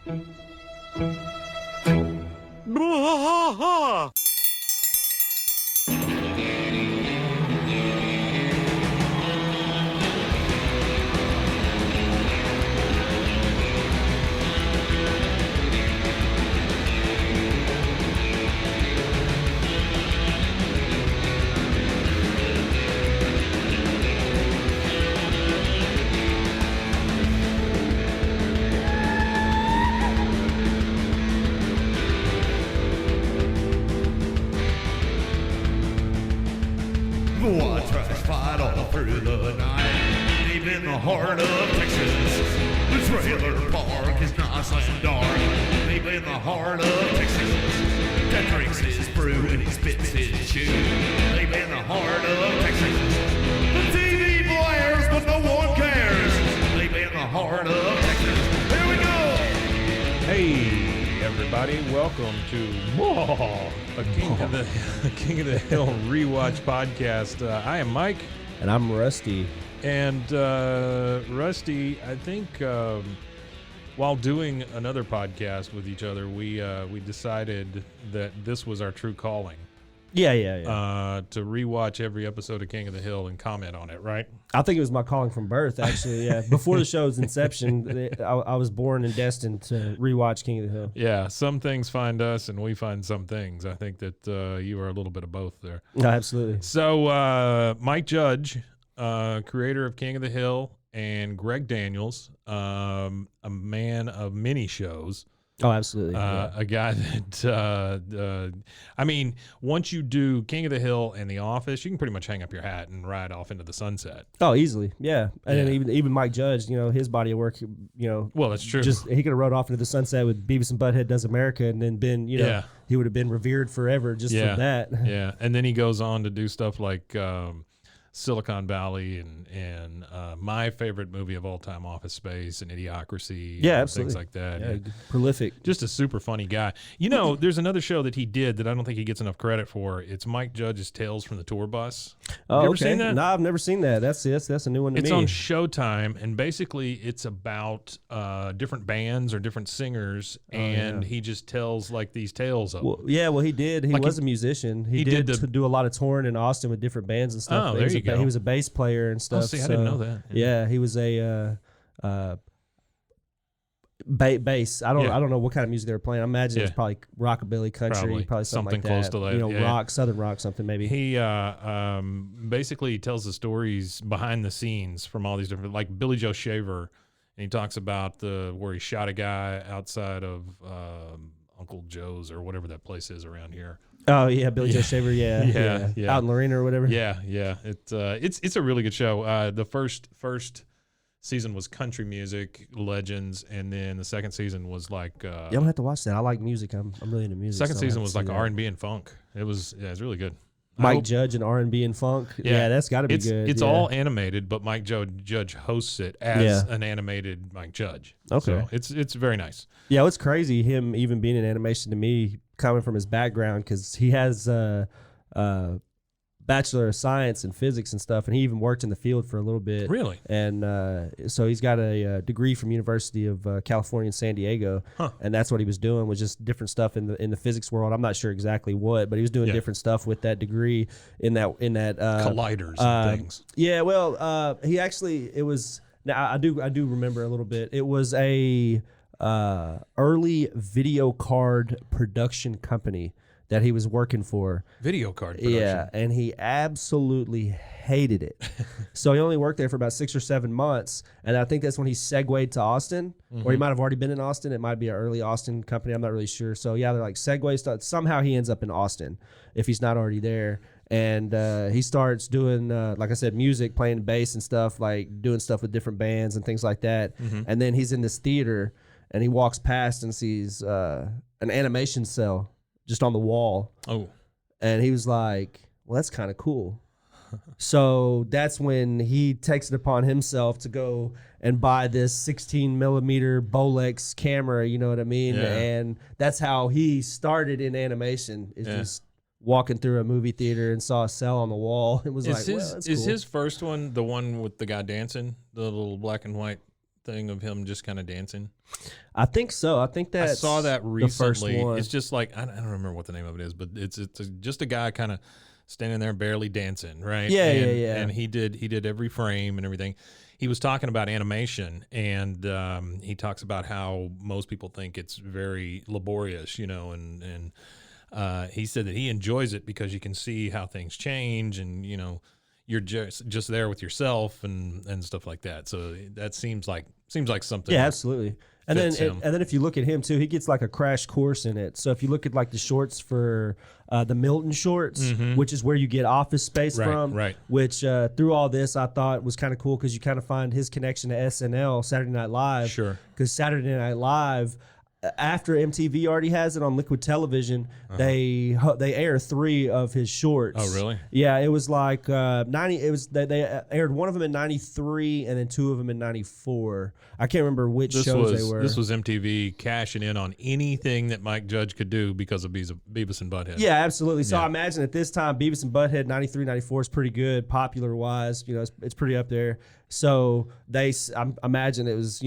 BWAAA. I trash fight all through the night, deep in the heart of Texas. The trailer park is nice and dark, deep in the heart of Texas. That drinks his brew and he spits his chew, deep in the heart of Texas. The TV blares, but no one cares, deep in the heart of Texas. Here we go! Hey, everybody, welcome to a King of the Hill rewatch podcast. I am Mike. And I'm Rusty. And Rusty, I think while doing another podcast with each other, we decided that this was our true calling. Yeah. To rewatch every episode of King of the Hill and comment on it, right? I think it was my calling from birth, actually. Yeah, before the show's inception, I was born and destined to rewatch King of the Hill. Yeah, some things find us, and we find some things. I think that you are a little bit of both there. No, absolutely. So, Mike Judge, creator of King of the Hill, and Greg Daniels, a man of many shows. Oh, absolutely. A guy that, I mean, once you do King of the Hill and The Office, you can pretty much hang up your hat and ride off into the sunset. Oh, easily. Yeah. And then even Mike Judge, his body of work, Well, that's true. He could have rode off into the sunset with Beavis and Butthead Does America and then been, he would have been revered forever just for that. Yeah. And then he goes on to do stuff like Silicon Valley and my favorite movie of all time, Office Space and Idiocracy. Yeah, and absolutely. things like that. Yeah, prolific. Just a super funny guy. There's another show that he did that I don't think he gets enough credit for. It's Mike Judge's Tales from the Tour Bus. Oh, you ever seen that? No, I've never seen that. That's a new one to me. It's on Showtime, and basically it's about different bands or different singers, and he just tells like these tales of them. Well, he did. He was a musician. He did do a lot of touring in Austin with different bands and stuff. Oh, there you go. He was a bass player and stuff. Oh, see, I didn't know that. Yeah, he was a bass. I don't know what kind of music they were playing. I imagine it's probably rockabilly, country, probably something like close to that. Rock, southern rock, something maybe. He basically tells the stories behind the scenes from all these different, like Billy Joe Shaver, and he talks about where he shot a guy outside of Uncle Joe's or whatever that place is around here. Oh yeah, Billy Joe Shaver, yeah, out in Lorena or whatever. Yeah. It's a really good show. The first season was country music legends, and then the second season was like. I'm gonna have to watch that. I like music. I'm really into music. Second season was like R&B and funk. It's really good. Mike Judge and R&B and funk. Yeah, that's got to be good. It's all animated, but Mike Judge hosts it as an animated Mike Judge. Okay, so it's very nice. Yeah, it's crazy him even being in animation to me, coming from his background, because he has Bachelor of Science in physics and stuff, and he even worked in the field for a little bit. Really? And so he's got a degree from University of California in San Diego, and that's what he was doing, was just different stuff in the physics world. I'm not sure exactly what, but he was doing different stuff with that degrly in that colliders and things. Yeah, well, he actually, it was. Now I do remember a little bit. It was a early video card production company that he was working for. Video card production. Yeah, and he absolutely hated it. So he only worked there for about 6 or 7 months, and I think that's when he segued to Austin, or he might have already been in Austin. It might be an early Austin company. I'm not really sure. So yeah, they're like segue stuff. Somehow he ends up in Austin if he's not already there. And he starts doing, like I said, music, playing bass and stuff, like doing stuff with different bands and things like that. And then he's in this theater, and he walks past and sees an animation cell just on the wall. Oh. And he was like, well, that's kind of cool. So that's when he takes it upon himself to go and buy this 16 millimeter Bolex camera, you know what I mean? Yeah. And that's how he started in animation, is just walking through a movie theater and saw a cell on the wall. It was Is that's his cool. first one the one with the guy dancing, the little black and white thing of him just kind of dancing? I think so. I think that I saw that recently. The first one. It's just like I don't remember what the name of it is, but it's just a guy kind of standing there barely dancing, right? Yeah, and, yeah. And he did every frame and everything. He was talking about animation, and he talks about how most people think it's very laborious, and he said that he enjoys it because you can see how things change, and you're just there with yourself and stuff like that. So that seems like something. Yeah, absolutely. And then fits him. and then if you look at him too, he gets like a crash course in it. So if you look at like the shorts for the Milton shorts, which is where you get Office Space from, right. which through all this I thought was kind of cool because you kind of find his connection to SNL, Saturday Night Live. Sure. Because Saturday Night Live, after MTV already has it on Liquid Television, they air 3 of his shorts. Oh, really? Yeah, it was like 90. It was they aired one of them in 93 and then 2 of them in 94. I can't remember which shows they were. This was MTV cashing in on anything that Mike Judge could do because of Beavis and Butthead. Yeah, absolutely. So Yeah. I imagine at this time, Beavis and Butthead 93, 94 is pretty good, popular wise. It's pretty up there. So I imagine it was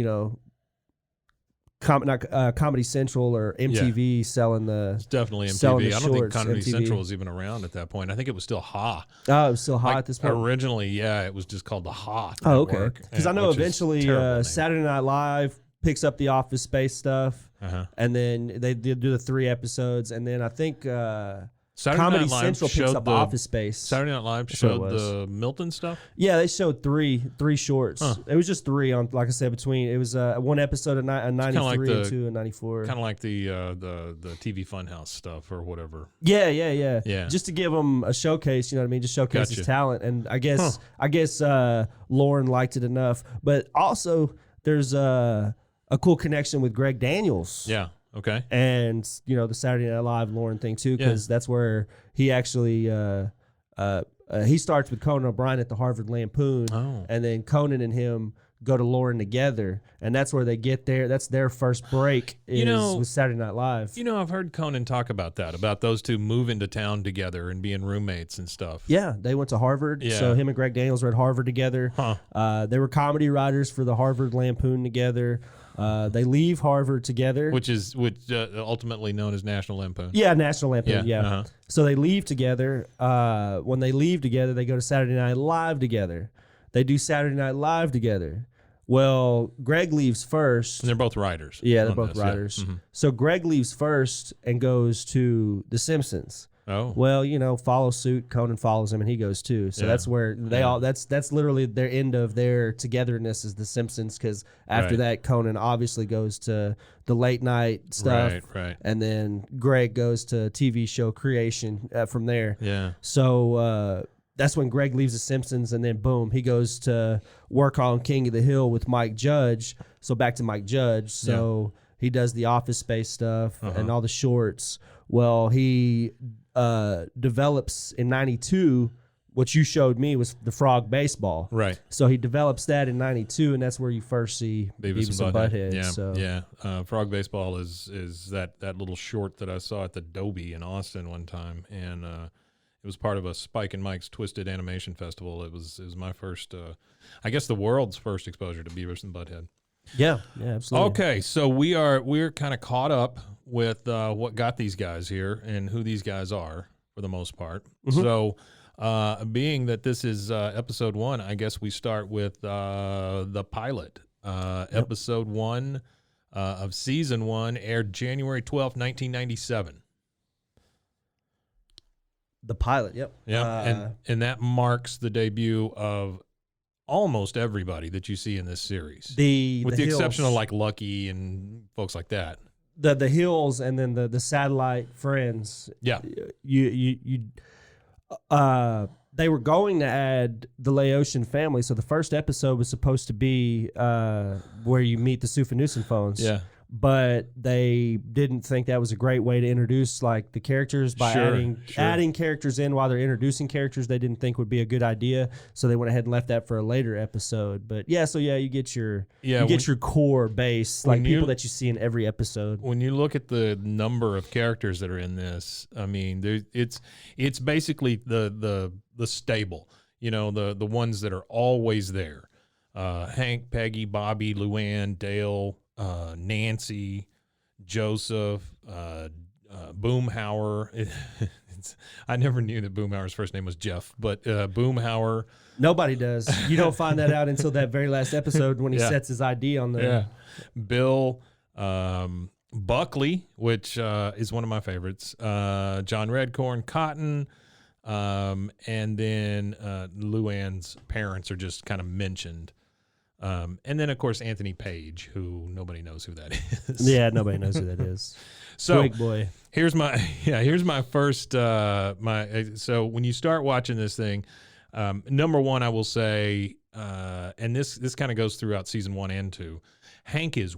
Comedy Central or MTV selling the. It's definitely selling MTV. the I don't think shorts, Comedy MTV. Central was even around at that point. I think it was still Ha. Oh, it was still hot Like, at this point. originally, yeah, it was just called the Ha. Oh, okay. Network, Because I know which is eventually terrible name. Saturday Night Live picks up the Office Space stuff, and then they do the 3 episodes, and then I think Saturday Comedy Night Live Central picks showed up the- Office Space. Saturday Night Live what it showed was. the Milton stuff. Yeah, they showed three shorts. It was just 3 on, like I said, between it was 1 episode of 93 like and the- 2 and 94. Kind of like the TV Funhouse stuff or whatever. Yeah. Just to give him a showcase, you know what I mean? Just showcase Gotcha. his talent, and I guess Lauren liked it enough. But also, there's a cool connection with Greg Daniels. Yeah. Okay. And the Saturday Night Live Lauren thing too, because that's where he actually he starts with Conan O'Brien at the Harvard Lampoon, and then Conan and him go to Lauren together, and that's where they get there. That's their first break with Saturday Night Live. I've heard Conan talk about that, about those two moving to town together and being roommates and stuff. Yeah, they went to Harvard. Yeah. So him and Greg Daniels were at Harvard together. They were comedy writers for the Harvard Lampoon together. They leave Harvard together. Which ultimately known as National Lampoon. Yeah, National Lampoon. Yeah. Yeah, So they leave together. When they leave together, they go to Saturday Night Live together. They do Saturday Night Live together. Well, Greg leaves first. And they're both writers. Yeah, they're on both this, writers. Yeah. So Greg leaves first and goes to The Simpsons. Oh. Well, follow suit. Conan follows him, and he goes too. So Yeah. that's where they all. That's literally their end of their togetherness is The Simpsons. Because after Right. that, Conan obviously goes to the late night stuff, Right. and then Greg goes to TV show creation from there. Yeah. So that's when Greg leaves The Simpsons, and then boom, he goes to work on King of the Hill with Mike Judge. So back to Mike Judge. So he does the Office Space stuff and all the shorts. Well, he develops in 92, what you showed me was the Frog Baseball. Right. So he develops that in 92, and that's where you first see Beavis and Butthead. Yeah. So. Yeah. Frog Baseball is that little short that I saw at the Dobie in Austin one time, and it was part of a Spike and Mike's Twisted Animation Festival. It was my first, I guess, the world's first exposure to Beavis and Butthead. Yeah, absolutely. Okay, so we're kind of caught up with what got these guys here and who these guys are for the most part. So, being that this is episode 1, I guess we start with the pilot. Episode 1 of season 1 aired January 12th, 1997. The pilot, yep. Yeah, and that marks the debut of almost everybody that you see in this series, with the exception of like Lucky and folks like that. The Hills and then the satellite friends. Yeah, they were going to add the Laotian family, so the first episode was supposed to be where you meet the Sufanusin phones. Yeah. But they didn't think that was a great way to introduce like the characters by adding characters in while they're introducing characters. They didn't think would be a good idea, so they went ahead and left that for a later episode. But you get your your core base, like people that you see in every episode. When you look at the number of characters that are in this, I mean, it's basically the stable, the ones that are always there. Hank, Peggy, Bobby, Luann, Dale, Nancy, Joseph, Boomhauer. I never knew that Boomhauer's first name was Jeff, but Boomhauer. Nobody does. You don't find that out until that very last episode when he sets his ID on the. Yeah. Bill, Buckley, which is one of my favorites. John Redcorn, Cotton, and then Luann's parents are just kind of mentioned. And then, of course, Anthony Page, who nobody knows who that is. Yeah, nobody knows who that is. So Big boy. Here's my first so when you start watching this thing, number one, I will say, and this kind of goes throughout season 1 and 2, Hank is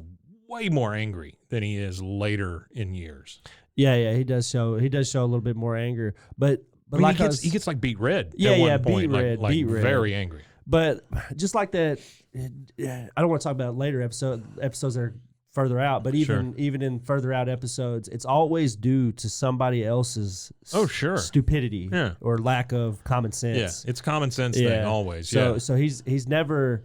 way more angry than he is later in years. Yeah, he does show a little bit more anger, but I mean, he gets like beat red. Yeah, at one point, beat red, very angry. But just like that, I don't want to talk about later episodes that are further out, but even in further out episodes, it's always due to somebody else's stupidity or lack of common sense. Yeah, it's common sense thing always. So he's never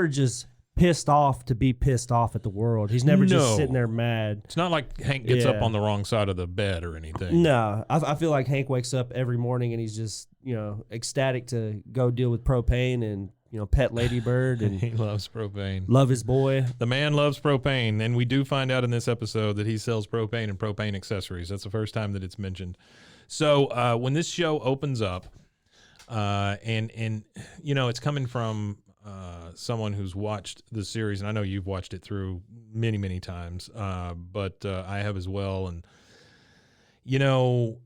just pissed off to be pissed off at the world. He's never just sitting there mad. It's not like Hank gets up on the wrong side of the bed or anything. No, I feel like Hank wakes up every morning and he's just ecstatic to go deal with propane and pet Ladybird, and he loves propane. Love his boy. The man loves propane, and we do find out in this episode that he sells propane and propane accessories. That's the first time that it's mentioned. So when this show opens up, and it's coming from someone who's watched the series, and I know you've watched it through many, many times, but I have as well. And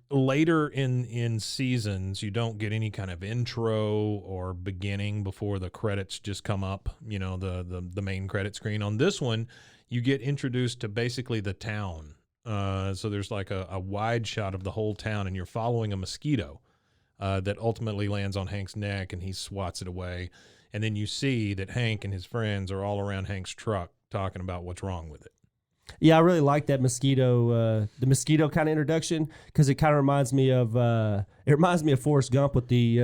later in seasons, you don't get any kind of intro or beginning before the credits just come up, the main credit screen. On this one, you get introduced to basically the town. So there's like a wide shot of the whole town, and you're following a mosquito that ultimately lands on Hank's neck, and he swats it away. And then you see that Hank and his friends are all around Hank's truck talking about what's wrong with it. Yeah, I really like that mosquito, the mosquito kind of introduction, because it kind of reminds me of Forrest Gump with the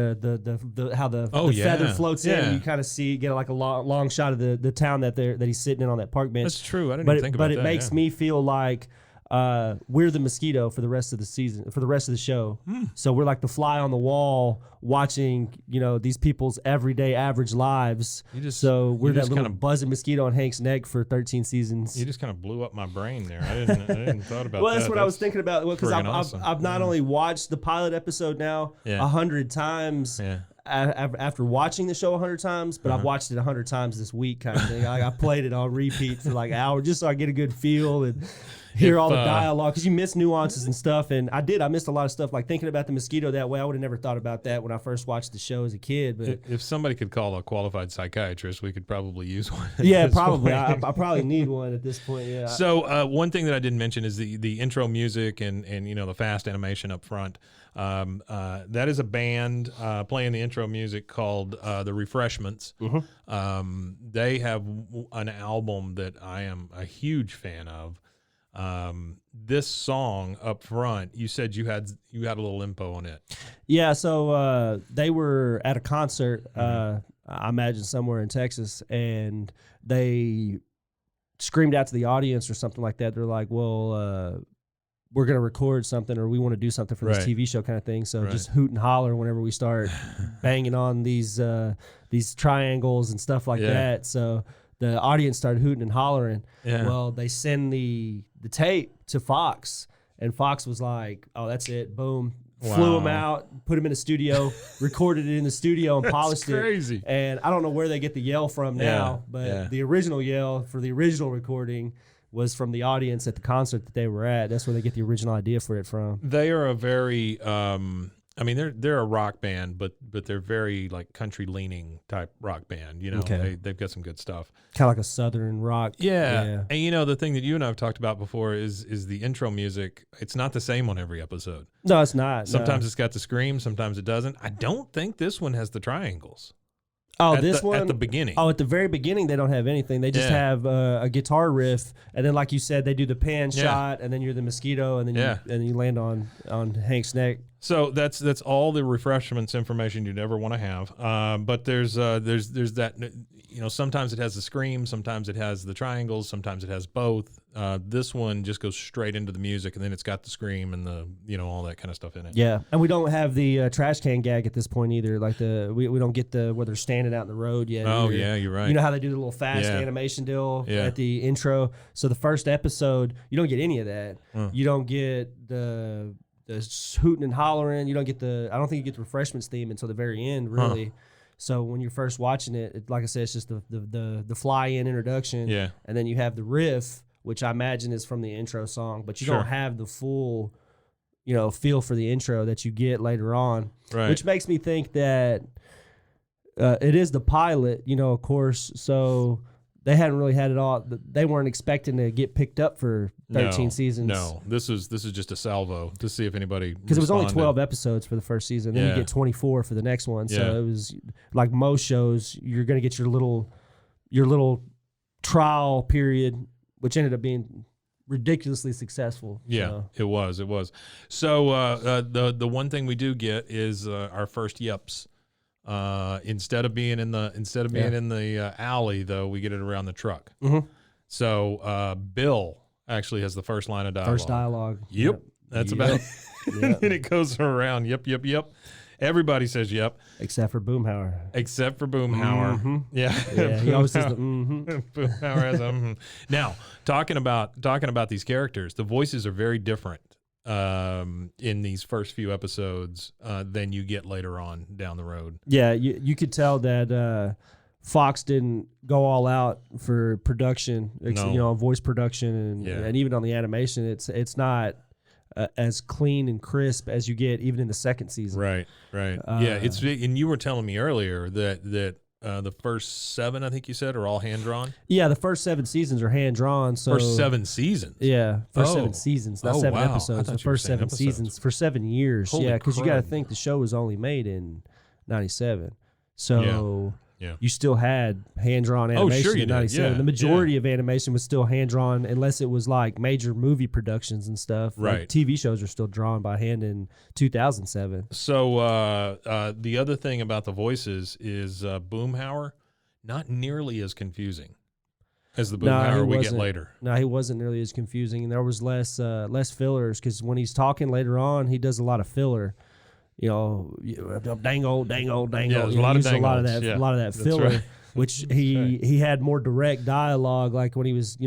how the feather floats in. And you kind of get like a long shot of the town that he's sitting in on that park bench. That's true. I didn't even think about that. But it makes me feel like we're the mosquito for the rest of the season, for the rest of the show. So we're like the fly on the wall watching, these people's everyday average lives. We're that little buzzing mosquito on Hank's neck for 13 seasons. You just kind of blew up my brain there. I didn't thought about that. Well, that's what I was thinking about. Because awesome. I've not only watched the pilot episode now 100 times. Yeah. After watching the show 100 times, but I've watched it 100 times this week, kind of thing. I played it on repeat for like an hour just so I get a good feel and hear all the dialogue, because you miss nuances and stuff. And I missed a lot of stuff, like thinking about the mosquito that way. I would have never thought about that when I first watched the show as a kid. But if somebody could call a qualified psychiatrist, we could probably use one. Yeah, probably. I probably need one at this point. Yeah. So one thing that I didn't mention is the intro music and the fast animation up front. That is a band playing the intro music called The Refreshments. They have an album that I am a huge fan of. This song up front, you said you had a little info on it. Yeah, so they were at a concert, I imagine somewhere in Texas, and they screamed out to the audience or something like that. They're like, well, we're going to record something, or we want to do something for this TV show kind of thing. So just hoot and holler whenever we start banging on these triangles and stuff like that. So the audience started hooting and hollering. Yeah. Well, they send the tape to Fox, and Fox was like, oh, that's it. Boom. Wow. Flew him out, put him in a studio, recorded it in the studio, and polished crazy. It. And I don't know where they get the yell from now, but the original yell for the original recording was from the audience at the concert that they were at. That's where they get the original idea for it from. They are a very, they're a rock band, but they're very like country leaning type rock band. They've got some good stuff. Kind of like a southern rock. Yeah. And the thing that you and I have talked about before is the intro music. It's not the same on every episode. No, it's not. Sometimes it's got the scream, sometimes it doesn't. I don't think this one has the triangles. Oh, at the beginning. Oh, at the very beginning, they don't have anything. They just have a guitar riff, and then, like you said, they do the pan shot, and then you're the mosquito, and then you land on Hank's neck. So that's all the refreshments information you'd ever want to have. But there's that, sometimes it has the scream, sometimes it has the triangles, sometimes it has both. This one just goes straight into the music, and then it's got the scream and the all that kind of stuff in it. Yeah, and we don't have the trash can gag at this point either. Like we don't get where they're standing out in the road yet. Oh either. Yeah, you're right. You know how they do the little fast animation deal at the intro. So the first episode, you don't get any of that. You don't get the hooting and hollering. You don't get I don't think you get the refreshments theme until the very end, really. So when you're first watching it, like I said, it's just the fly-in introduction. Yeah. And then you have the riff, which I imagine is from the intro song, but you don't have the full, feel for the intro that you get later on. Right. Which makes me think that it is the pilot, of course. So they hadn't really had it all. They weren't expecting to get picked up for 13 seasons. No, this is just a salvo to see if anybody, because it was only 12 episodes for the first season. Then you get 24 for the next one. So it was like most shows, you're going to get your little trial period, which ended up being ridiculously successbesuccessful. Yeah, it was. So the one thing we do get is our first yips. Instead of being in the alley, though, we get it around the truck. Mm-hmm. So Bill actually has the first line of dialogue. First dialogue. Yep. That's about it. And it goes around. Yep. Everybody says yep. Except for Boomhauer. Mm-hmm. Yeah. He always says the mm-hmm. Boomhauer has a mm-hmm. Now, talking about these characters, the voices are very different in these first few episodes than you get later on down the road. Yeah, you could tell that Fox didn't go all out for production, voice production, and even on the animation, it's not as clean and crisp as you get even in the second season. Right. And you were telling me earlier that the first 7, I think you said, are all hand drawn. Yeah, the first 7 seasons are hand drawn. So first 7 seasons. Yeah, first 7 seasons, not 7 wow. episodes. The first 7 seasons for 7 years. Holy because you got to crud. think the show was only made in '97, so you still had hand drawn animation. Sure you in did. '97. Yeah, The majority of animation was still hand drawn, unless it was like major movie productions and stuff. Right. Like TV shows are still drawn by hand in 2007. So the other thing about the voices is Boomhauer, not nearly as confusing as the Boomhauer we get later. No, he wasn't nearly as confusing, and there was less fillers, because when he's talking later on, he does a lot of filler. Dangle. Yeah, there's a lot of dangles. a lot of that filler. Right. Which he had more direct dialogue, like when he was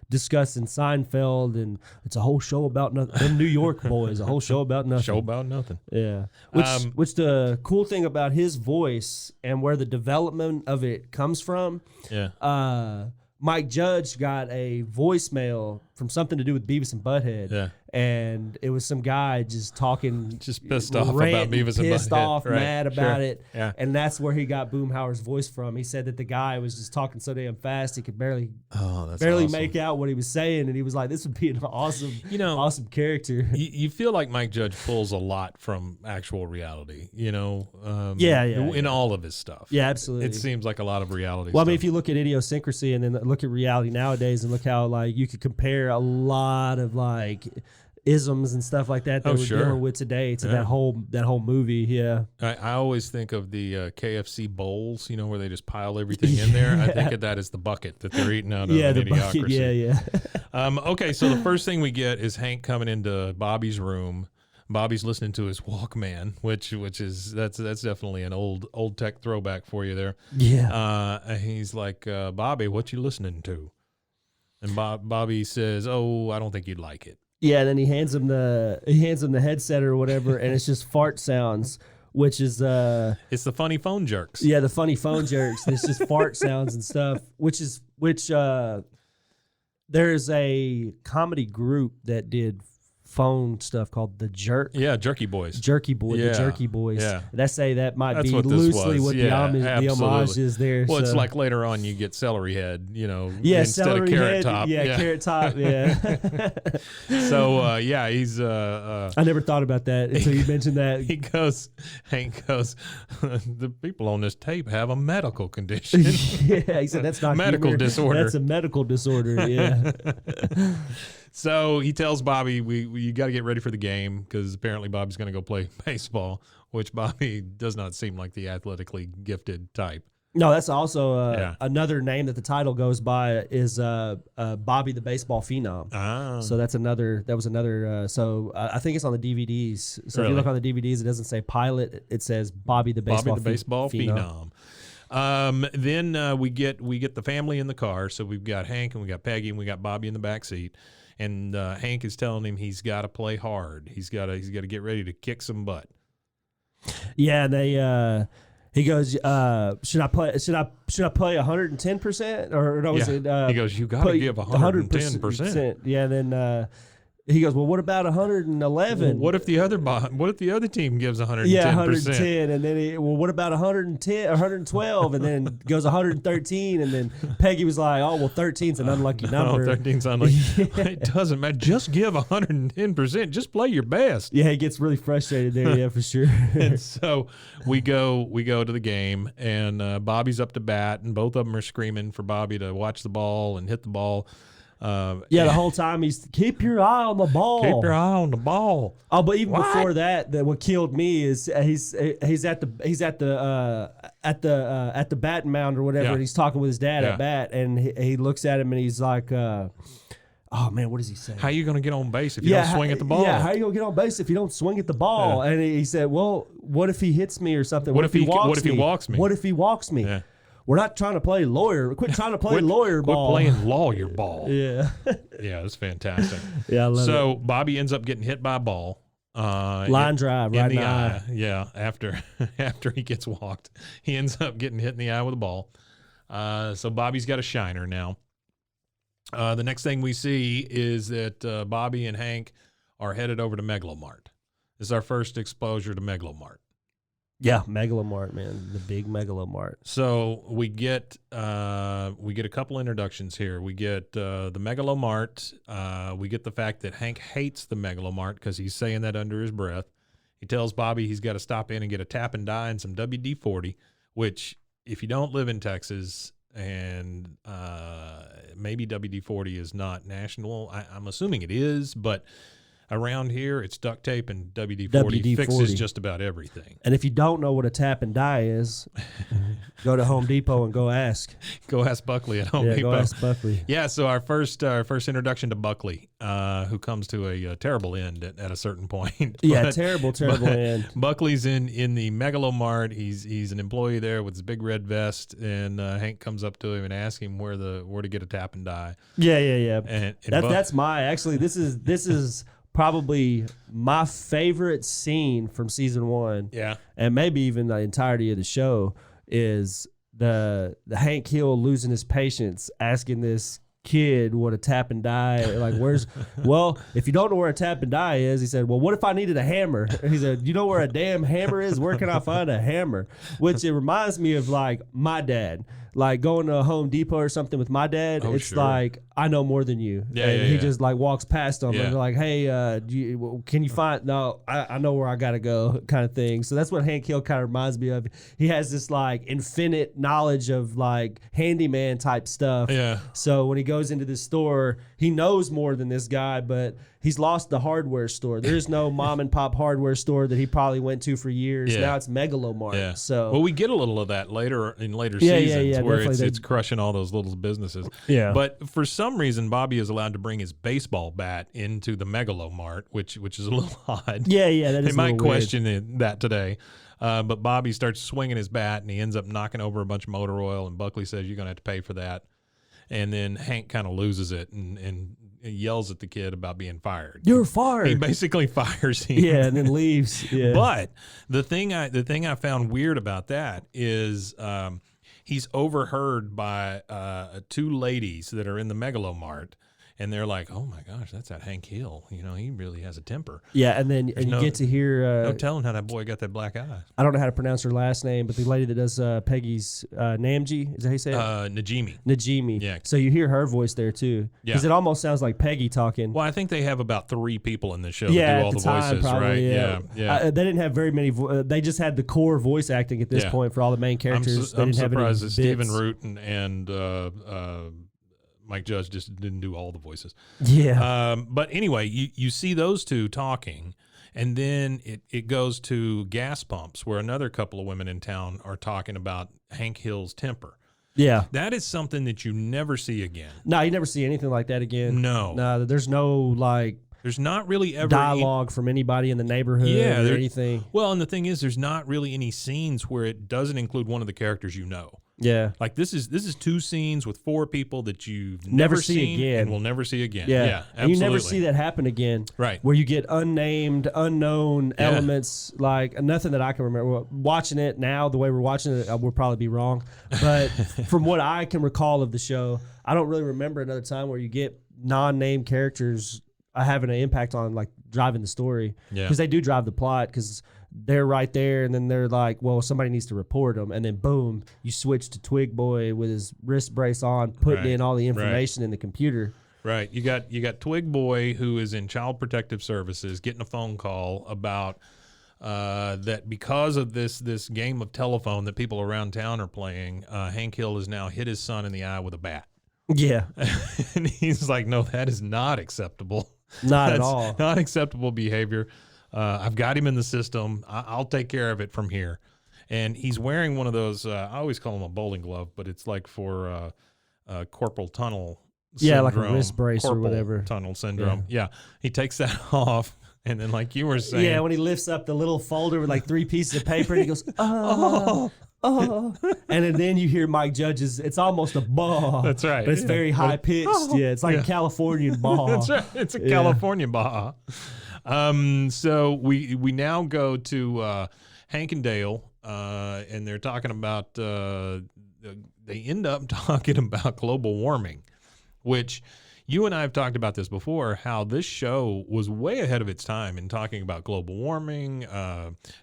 discussing Seinfeld, and it's a whole show about nothing. Them New York boys, a whole show about nothing. Show about nothing. Yeah. Which the cool thing about his voice and where the development of it comes from. Yeah. Mike Judge got a voicemail from something to do with Beavis and Butthead. Yeah. And it was some guy just talking, just pissed off about Beavis and Butthead. Pissed off, mad about it. Yeah. And that's where he got Boomhauer's voice from. He said that the guy was just talking so damn fast he could barely awesome. make out what he was saying. And he was like, this would be an awesome, awesome character. You feel like Mike Judge pulls a lot from actual reality, in all of his stuff. Yeah, absolutely. It seems like a lot of reality Well, stuff. I mean, if you look at Idiosyncrasy and then look at reality nowadays and look how like you could compare a lot of like isms and stuff like that we're dealing with today to that whole movie. Yeah, I always think of the KFC bowls, where they just pile everything in there. I think of that as the bucket that they're eating out of. Yeah, the Idiocracy. bucket. Yeah. Okay, so the first thing we get is Hank coming into Bobby's room. Bobby's listening to his Walkman, which is that's definitely an old tech throwback for you there. Yeah. He's like, Bobby, what you listening to? And Bobby says, "Oh, I don't think you'd like it." Yeah, and then he hands him the headset or whatever, and it's just fart sounds, which is it's the funny phone jerks. Yeah, the funny phone jerks. It's just fart sounds and stuff, which there's a comedy group that did phone stuff called the Jerk. Yeah, Jerky Boys. The Jerky Boys. Yeah. That's that might That's be what this loosely was. what Yeah, the homage is there. Well, so. it's like later on you get Celery Head, yeah, instead Celery of Carrot Head, Top. Yeah, Carrot Top, yeah. So, he's... I never thought about that until you mentioned that. Hank goes, the people on this tape have a medical condition. Yeah, he said that's not medical humor. disorder. That's a medical disorder, yeah. So he tells Bobby, you got to get ready for the game because apparently Bobby's going to go play baseball, which Bobby does not seem like the athletically gifted type. No, that's also another name that the title goes by is Bobby the Baseball Phenom. Ah. So that was another. So I think it's on the DVDs. So if you look on the DVDs, it doesn't say pilot. It says Bobby the Baseball Phenom. Then we get the family in the car. So we've got Hank and we got Peggy and we got Bobby in the back seat. And Hank is telling him he's got to play hard. He's got to get ready to kick some butt. Yeah, they. He goes, should I play 110%? Or no, he goes, you got to give 110%. Yeah, then he goes, well, what about 111? Well, what if the other team gives 110%? Yeah, 110, and then what about 110 or 112? And then goes 113, and then Peggy was like, oh, well, 13's an unlucky number. No, 13's unlucky. It doesn't matter. Just give 110%. Just play your best. Yeah, he gets really frustrated there. Yeah, for sure. And so we go to the game, and Bobby's up to bat, and both of them are screaming for Bobby to watch the ball and hit the ball. The whole time he's keep your eye on the ball. Keep your eye on the ball. Oh, but even before that, what killed me is he's at the batting mound or whatever, and he's talking with his dad at bat, and he looks at him and he's like, "Oh man, what does he say? How are you going to get on base if you don't swing at the ball? Yeah, how are you going to get on base if you don't swing at the ball?" And he said, "Well, what if he hits me or something? What if he walks me? What if he walks me?" Yeah. We're not trying to play lawyer. Quit trying to play lawyer ball. Quit playing lawyer ball. Yeah. Yeah, that's fantastic. Yeah, I love it. Bobby ends up getting hit by a ball. Line drive, right in the eye. Yeah, after he gets walked, he ends up getting hit in the eye with a ball. So Bobby's got a shiner now. The next thing we see is that Bobby and Hank are headed over to Megalomart. This is our first exposure to Megalomart. Yeah, Megalomart, man, the big Megalomart. So we get a couple introductions here. We get the Megalomart. We get the fact that Hank hates the Megalomart because he's saying that under his breath. He tells Bobby he's got to stop in and get a tap and die and some WD-40, which if you don't live in Texas and maybe WD-40 is not national, I'm assuming it is, but around here, it's duct tape and WD-40 fixes just about everything. And if you don't know what a tap and die is, go to Home Depot and go ask. Go ask Buckley at Home Depot. Go ask Buckley. Yeah, so our first introduction to Buckley, who comes to a terrible end at a certain point. Terrible end. Buckley's in the Megalomart. He's an employee there with his big red vest, and Hank comes up to him and asks him where to get a tap and die. Yeah. And that's this is probably my favorite scene from season 1. Yeah. And maybe even the entirety of the show is the Hank Hill losing his patience, asking this kid what a tap and die, like well, if you don't know where a tap and die is, he said, well, what if I needed a hammer? And he said, you know where a damn hammer is? Where can I find a hammer? Which it reminds me of like my dad. Like going to a Home Depot or something with my dad, it's like, I know more than you. And he just like walks past them and they're like, hey, can you find, no, I know where I got to go kind of thing. So that's what Hank Hill kind of reminds me of. He has this like infinite knowledge of like handyman type stuff. Yeah. So when he goes into this store, he knows more than this guy, but he's lost the hardware store. There's no mom and pop hardware store that he probably went to for years. Now it's Megalomart. Yeah. So we get a little of that later in later seasons where it's crushing all those little businesses. Yeah. But for some reason, Bobby is allowed to bring his baseball bat into the Megalomart, which is a little odd. Yeah. That is they might question that today. But Bobby starts swinging his bat and he ends up knocking over a bunch of motor oil. And Buckley says, you're going to have to pay for that. And then Hank kind of loses it and yells at the kid about being fired. You're fired. He basically fires him. Yeah, and then leaves. Yeah. But the thing I found weird about that is he's overheard by 2 ladies that are in the Megalomart. And they're like, oh, my gosh, that's that Hank Hill. You know, he really has a temper. Yeah, and then you get to hear... no telling how that boy got that black eye. I don't know how to pronounce her last name, but the lady that does Peggy's Namji, is that how you say it? Najimi. Yeah. So you hear her voice there, too. Yeah. Because it almost sounds like Peggy talking. Well, I think they have about 3 people in the show that do all the voices, probably, right? Yeah. They didn't have very many... they just had the core voice acting at this point for all the main characters. I'm surprised that Stephen Root and Mike Judge just didn't do all the voices. Yeah. But anyway, you see those two talking, and then it goes to gas pumps where another couple of women in town are talking about Hank Hill's temper. Yeah. That is something that you never see again. No, you never see anything like that again. No. There's no like There's not really ever dialogue from anybody in the neighborhood or anything. Well, and the thing is, there's not really any scenes where it doesn't include one of the characters you know. Yeah. Like this is 2 scenes with 4 people that you've Never never see seen again. and will never see again. Yeah. Yeah, absolutely. And you never see that happen again. Right. Where you get unnamed, unknown elements, like nothing that I can remember. Well, watching it now, the way we're watching it, we'll probably be wrong. But from what I can recall of the show, I don't really remember another time where you get non-named characters having an impact on like driving the story. Yeah. Because they do drive the plot because they're right there, and then they're like, well, somebody needs to report them, and then boom, you switch to Twig Boy with his wrist brace on, putting in all the information in the computer. Right. You got Twig Boy, who is in Child Protective Services, getting a phone call about that because of this game of telephone that people around town are playing, Hank Hill has now hit his son in the eye with a bat. Yeah. And he's like, no, that is not acceptable. Not at That's all. Not acceptable behavior. I've got him in the system. I'll take care of it from here. And he's wearing one of those, I always call him a bowling glove, but it's like for carpal tunnel syndrome. Like a wrist brace or carpal whatever. Tunnel syndrome. Yeah. He takes that off. And then like you were saying. Yeah, when he lifts up the little folder with like 3 pieces of paper and he goes, oh. And then you hear Mike Judge's, it's almost a baw. That's right. But it's very high pitched. Yeah, it's like a Californian baw. That's right. It's a California baw. So we now go to Hank and Dale, and they're talking about they end up talking about global warming, which you and I have talked about this before, how this show was way ahead of its time in talking about global warming,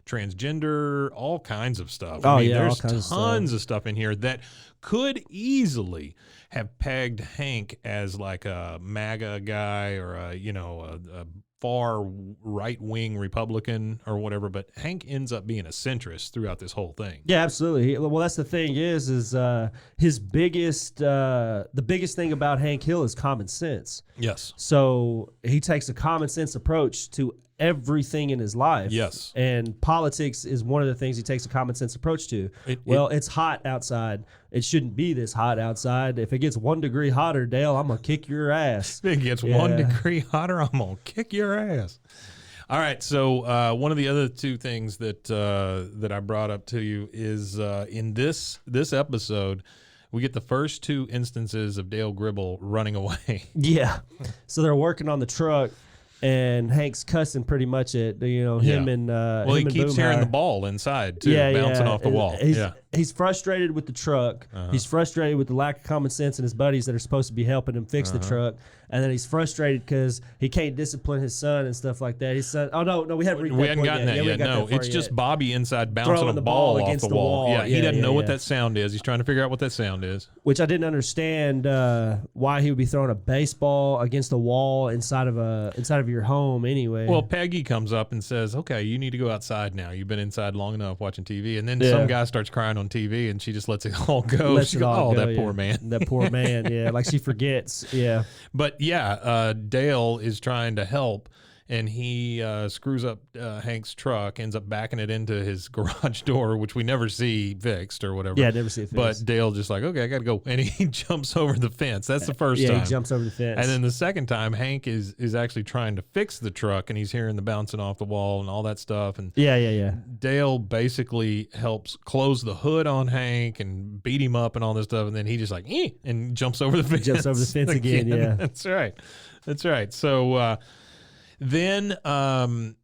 transgender, all kinds of stuff. Oh, I mean, yeah, there's all kinds tons of stuff in here that could easily have pegged Hank as like a MAGA guy or a far right-wing Republican or whatever, but Hank ends up being a centrist throughout this whole thing. Yeah, absolutely. Well, that's the thing is his biggest, the biggest thing about Hank Hill is common sense. Yes. So he takes a common sense approach to everything in his life. Yes. And politics is one of the things he takes a common sense approach to. It's hot outside. It shouldn't be this hot outside. If it gets 1 degree hotter, Dale, I'm going to kick your ass. If it gets 1 degree hotter, I'm going to kick your ass. All right. So one of the other 2 things that I brought up to you is in this episode, we get the first 2 instances of Dale Gribble running away. Yeah. So they're working on the truck. And Hank's cussing pretty much at him and well, he keeps hearing the ball inside too, bouncing off the wall. He's frustrated with the truck. He's frustrated with the lack of common sense in his buddies that are supposed to be helping him fix the truck. And then he's frustrated because he can't discipline his son and stuff like that. His son. Oh no, we haven't gotten that yet. No, it's just Bobby inside bouncing a ball off the wall. Yeah, he doesn't know what that sound is. He's trying to figure out what that sound is. Which I didn't understand why he would be throwing a baseball against the wall inside of your home anyway. Well, Peggy comes up and says, "Okay, you need to go outside now. You've been inside long enough watching TV." And then some guy starts crying on TV, and she just lets it all go. That poor man. That poor man. Yeah, like she forgets. Yeah. But yeah, Dale is trying to help, and he screws up Hank's truck, ends up backing it into his garage door, which we never see fixed or whatever. Yeah, never see it fixed. But Dale just like, okay, I got to go. And he jumps over the fence. That's the first time. Yeah, he jumps over the fence. And then the second time, Hank is actually trying to fix the truck, and he's hearing the bouncing off the wall and all that stuff. And yeah. Dale basically helps close the hood on Hank and beat him up and all this stuff. And then he just like, and jumps over the fence. Jumps over the fence again, yeah. That's right. So, then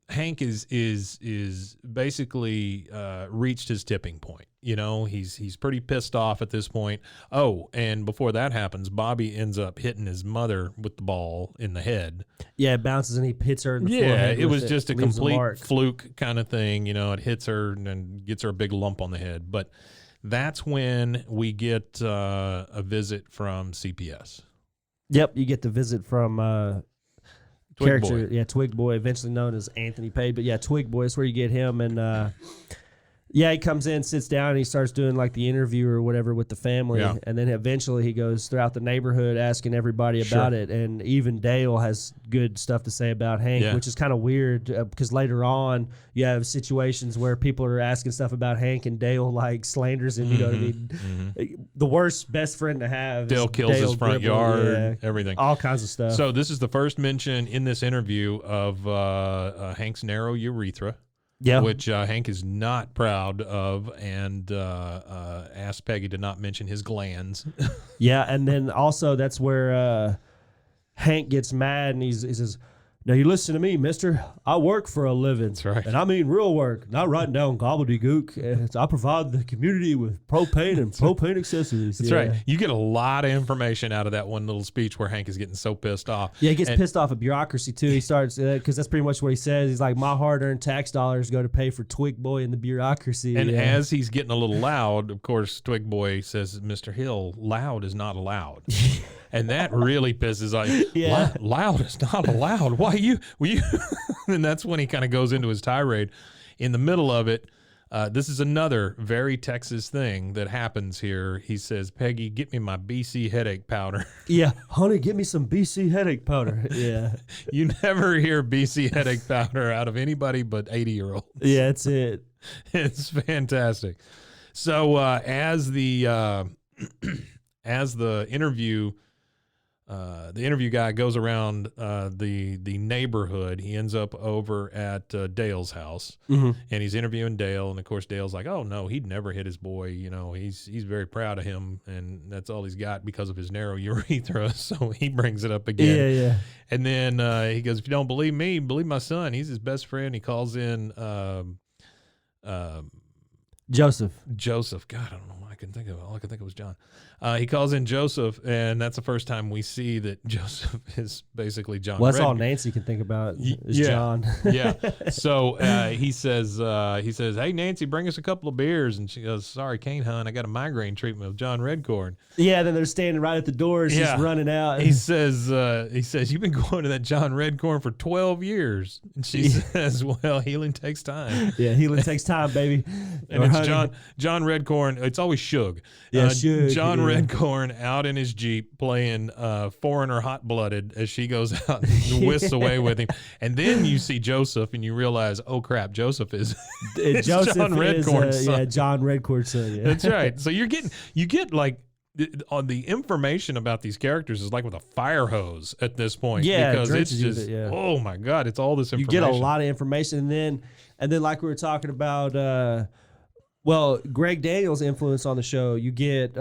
Hank is basically reached his tipping point. He's pretty pissed off at this point. Oh, and before that happens, Bobby ends up hitting his mother with the ball in the head. Yeah, it bounces and he hits her in the Yeah, forehead. it was just a complete fluke kind of thing. It hits her and gets her a big lump on the head. But that's when we get a visit from CPS. Yep, you get the visit from Twig Boy. Twig Boy, eventually known as Anthony Page. But yeah, Twig Boy is where you get him. And Yeah, he comes in, sits down, and he starts doing like the interview or whatever with the family. Yeah. And then eventually he goes throughout the neighborhood asking everybody about it. And even Dale has good stuff to say about Hank, which is kind of weird because later on you have situations where people are asking stuff about Hank and Dale like slanders him. You know what I mean? The worst best friend to have. Dale kills his front yard, everything. All kinds of stuff. So this is the first mention in this interview of Hank's narrow urethra. Yeah, which Hank is not proud of, and asked Peggy to not mention his glands. Yeah, and then also that's where Hank gets mad, and he says, "Now you listen to me, mister. I work for a living. That's right. And I mean real work, not writing down gobbledygook. I provide the community with propane and propane accessories." That's right. You get a lot of information out of that one little speech where Hank is getting so pissed off. Yeah, he gets pissed off at bureaucracy, too. He starts, because that's pretty much what he says. He's like, my hard-earned tax dollars go to pay for Twig Boy and the bureaucracy. And as he's getting a little loud, of course, Twig Boy says, "Mr. Hill, loud is not allowed." And that really pisses off. Loud is not allowed. Why you? And that's when he kind of goes into his tirade. In the middle of it, this is another very Texas thing that happens here. He says, "Peggy, get me my BC headache powder." Yeah, honey, get me some BC headache powder. Yeah. You never hear BC headache powder out of anybody but 80-year-olds. Yeah, that's it. It's fantastic. So as the interview guy goes around the neighborhood, he ends up over at Dale's house, and he's interviewing Dale. And of course, Dale's like, "Oh no, he'd never hit his boy. You know, he's very proud of him, and that's all he's got because of his narrow urethra." So he brings it up again. Yeah. And then he goes, "If you don't believe me, believe my son. He's his best friend." He calls in Joseph. God, I don't know. I couldn't think of it. All I could think of was John. He calls in Joseph, and that's the first time we see that Joseph is basically John. Well, that's all Nancy can think about is John. Yeah. So he says, "Hey, Nancy, bring us a couple of beers." And she goes, "Sorry, can't, hon. I got a migraine treatment with John Redcorn." Yeah, then they're standing right at the door. She's running out. He says, "You've been going to that John Redcorn for 12 years." And she says, "Well, healing takes time." Yeah, healing takes time, baby. And it's John Redcorn. It's always Suge. Yeah, Suge. John Redcorn out in his Jeep playing Foreigner Hot Blooded as she goes out and whisks away with him. And then you see Joseph and you realize, oh crap, Joseph is Joseph John Redcorn's son. Yeah, John Redcorn's son. Yeah. That's right. So you get like on the information about these characters is like with a fire hose at this point. Yeah, because it's just oh my God, it's all this information. You get a lot of information, and then like we were talking about well, Greg Daniels' influence on the show, you get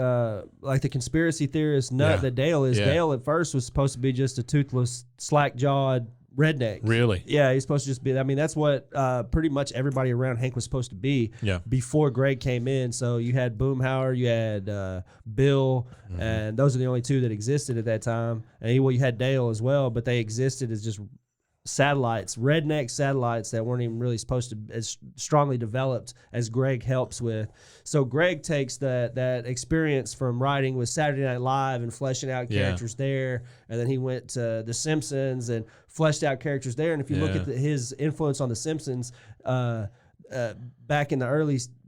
like the conspiracy theorist nut that Dale is. Dale at first was supposed to be just a toothless, slack-jawed redneck. Really? Yeah, he's supposed to just be. I mean, that's what pretty much everybody around Hank was supposed to be before Greg came in. So you had Boomhauer, you had Bill, and those are the only two that existed at that time. And you had Dale as well, but they existed as just satellites, redneck satellites that weren't even really supposed to as strongly developed as Greg helps with. So Greg takes that experience from writing with Saturday Night Live and fleshing out characters there, and then he went to The Simpsons and fleshed out characters there. And if you look at his influence on The Simpsons, back in the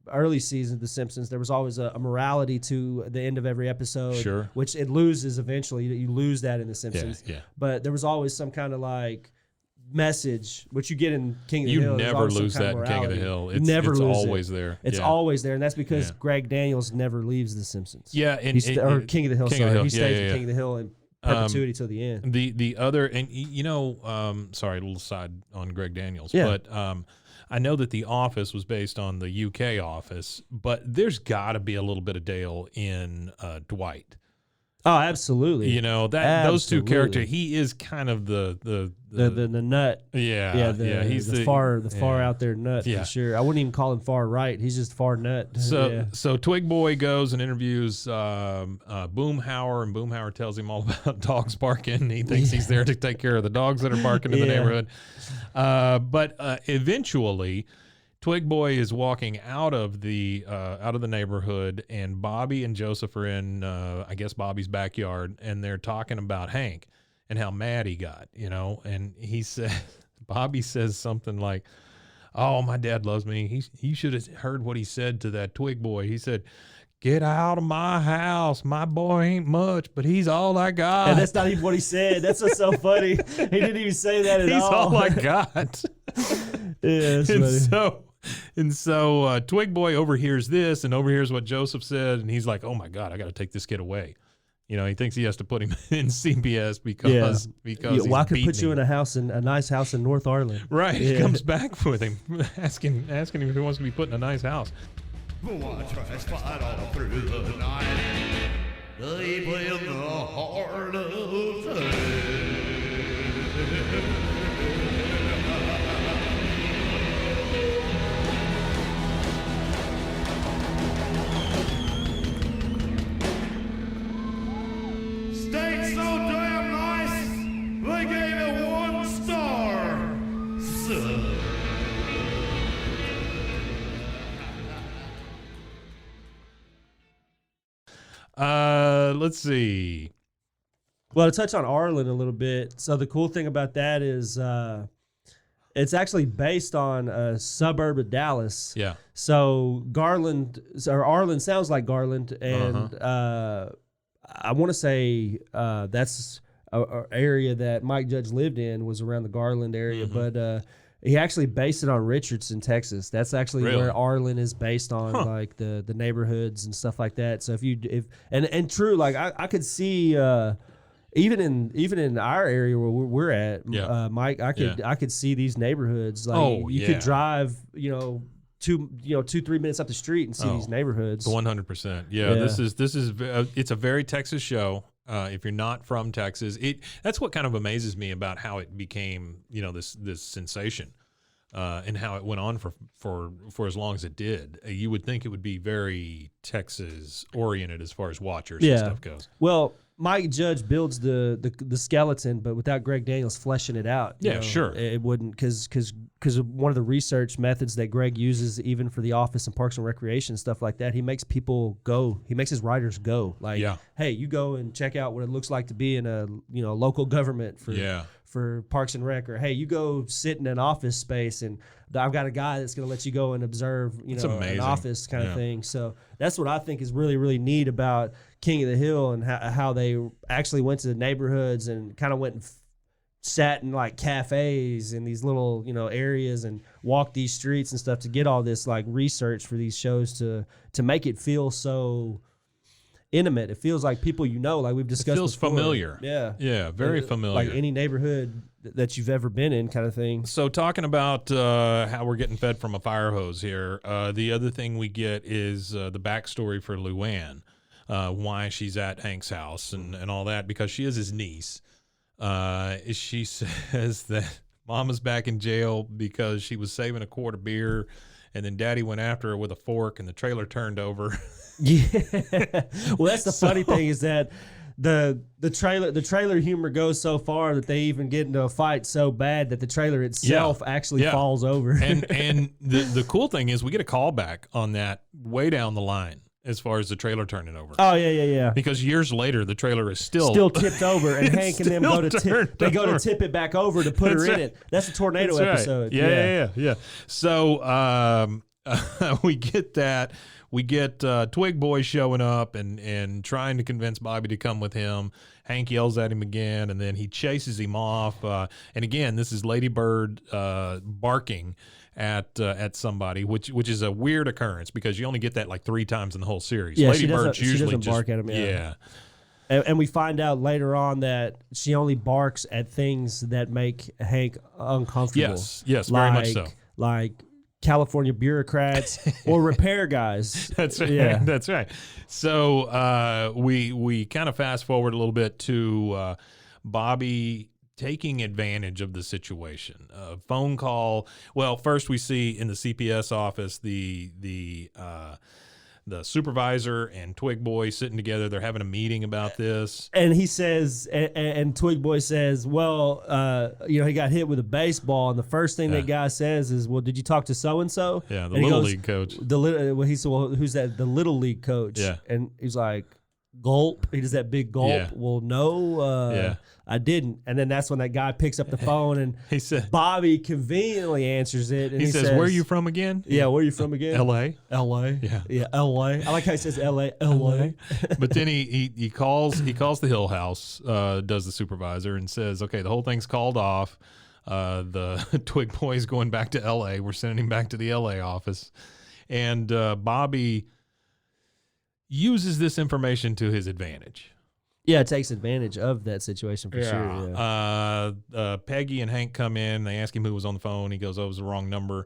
early seasons of The Simpsons, there was always a morality to the end of every episode, which it loses eventually. You lose that in The Simpsons. But there was always some kind of like message, which you get in King of the Hill. You never lose that in King of the Hill. It's always there. It's always there, and that's because Greg Daniels never leaves The Simpsons. Yeah, and King of the Hill. He stays in King of the Hill in perpetuity till the end. The other, and sorry, a little side on Greg Daniels, but I know that The Office was based on the UK Office, but there's got to be a little bit of Dale in Dwight. Oh, absolutely. You know those two characters. He is kind of the nut. He's the far out there nut for sure. I wouldn't even call him far right. He's just far nut. So Twig Boy goes and interviews Boomhauer, and Boomhauer tells him all about dogs barking. He thinks he's there to take care of the dogs that are barking in the neighborhood. But eventually, Twig Boy is walking out of the neighborhood, and Bobby and Joseph are in, I guess, Bobby's backyard, and they're talking about Hank and how mad he got, and he said, Bobby says something like, Oh, my dad loves me. He should have heard what he said to that twig boy. He said, "Get out of my house. My boy ain't much, but he's all I got." And that's not even what he said. That's what's so funny. He didn't even say that at He's all. all I got. Yeah, that's funny. And so Twig Boy overhears this and overhears what Joseph said, and he's like, "Oh my God, I got to take this kid away." You know, he thinks he has to put him in CPS because Well, I could he's put you in a nice house in North Arlen. right. Yeah. He comes back with him, asking him if he wants to be put in a nice house. Watch us fight all through the night. Deep in the heart of time. Stayed so damn nice, they gave it 1 star. So. Let's see. Well, to touch on Arlen a little bit. So the cool thing about that is it's actually based on a suburb of Dallas. Yeah. So Arlen sounds like Garland, and I want to say that's a area that Mike Judge lived in, was around the Garland area, but he actually based it on Richardson, Texas. That's actually where Arlen is based on, like the neighborhoods and stuff like that. So and true, like I could see even in our area where we're at, Mike, I could see these neighborhoods. Like you could drive, 2-3 minutes up the street and see these neighborhoods. 100%. Yeah. This is it's a very Texas show. If you're not from Texas, that's what kind of amazes me about how it became, this sensation, and how it went on for as long as it did. You would think it would be very Texas oriented as far as watchers and stuff goes. Well, Mike Judge builds the skeleton, but without Greg Daniels fleshing it out. Sure. It wouldn't, because one of the research methods that Greg uses, even for The Office and Parks and Recreation and stuff like that, he makes people go. He makes his writers go. Like, hey, you go and check out what it looks like to be in a local government for Parks and Rec, or hey, you go sit in an office space, and I've got a guy that's going to let you go and observe, an office kind of thing. So that's what I think is really, really neat about King of the Hill, and how they actually went to the neighborhoods and kind of went and sat in like cafes in these little, areas, and walked these streets and stuff to get all this like research for these shows to make it feel so intimate. It feels like people, like we've discussed. It feels before. Familiar. Yeah, very familiar. Like any neighborhood that you've ever been in, kind of thing. So talking about how we're getting fed from a fire hose here, the other thing we get is the backstory for Luann, why she's at Hank's house and all that, because she is his niece. She says that Mama's back in jail because she was saving a quart of beer, and then Daddy went after her with a fork, and the trailer turned over. Yeah. Well, that's the funny thing, is that the trailer humor goes so far that they even get into a fight so bad that the trailer itself actually falls over. And the cool thing is we get a call back on that way down the line as far as the trailer turning over. Oh yeah. Because years later the trailer is still tipped over, and Hank and them go to tip it back over to put her in it. That's a tornado episode. Yeah. So we get that. We get Twig Boy showing up and trying to convince Bobby to come with him. Hank yells at him again, and then he chases him off. And again, this is Lady Bird barking at somebody, which is a weird occurrence, because you only get that like 3 times in the whole series. Yeah, Lady Bird's usually she doesn't just bark at him. Yeah. And we find out later on that she only barks at things that make Hank uncomfortable. Yes, very much so. Like California bureaucrats or repair guys. That's right. That's right. So we kind of fast forward a little bit to Bobby taking advantage of the situation. Phone call. Well, first we see in the CPS office the supervisor and Twig Boy sitting together. They're having a meeting about this. And he says, and Twig Boy says, well, he got hit with a baseball. And the first thing that guy says is, well, did you talk to so-and-so? Yeah, the Little League coach. He said, well, who's that? The Little League coach. Yeah. And he's like, gulp. He does that big gulp. Yeah. Well, no, I didn't. And then that's when that guy picks up the phone and He said, Bobby conveniently answers it. And he says, "Where are you from again?" Yeah, where are you from again? L.A. L.A. Yeah. Yeah, L.A. I like how he says L.A. L.A. But then he calls the Hill House, does the supervisor, and says, "Okay, the whole thing's called off. The Twig Boy's going back to L.A. We're sending him back to the L.A. office." And Bobby uses this information to his advantage. Yeah, it takes advantage of that situation for sure. Yeah. Peggy and Hank come in. They ask him who was on the phone. He goes, "Oh, it was the wrong number."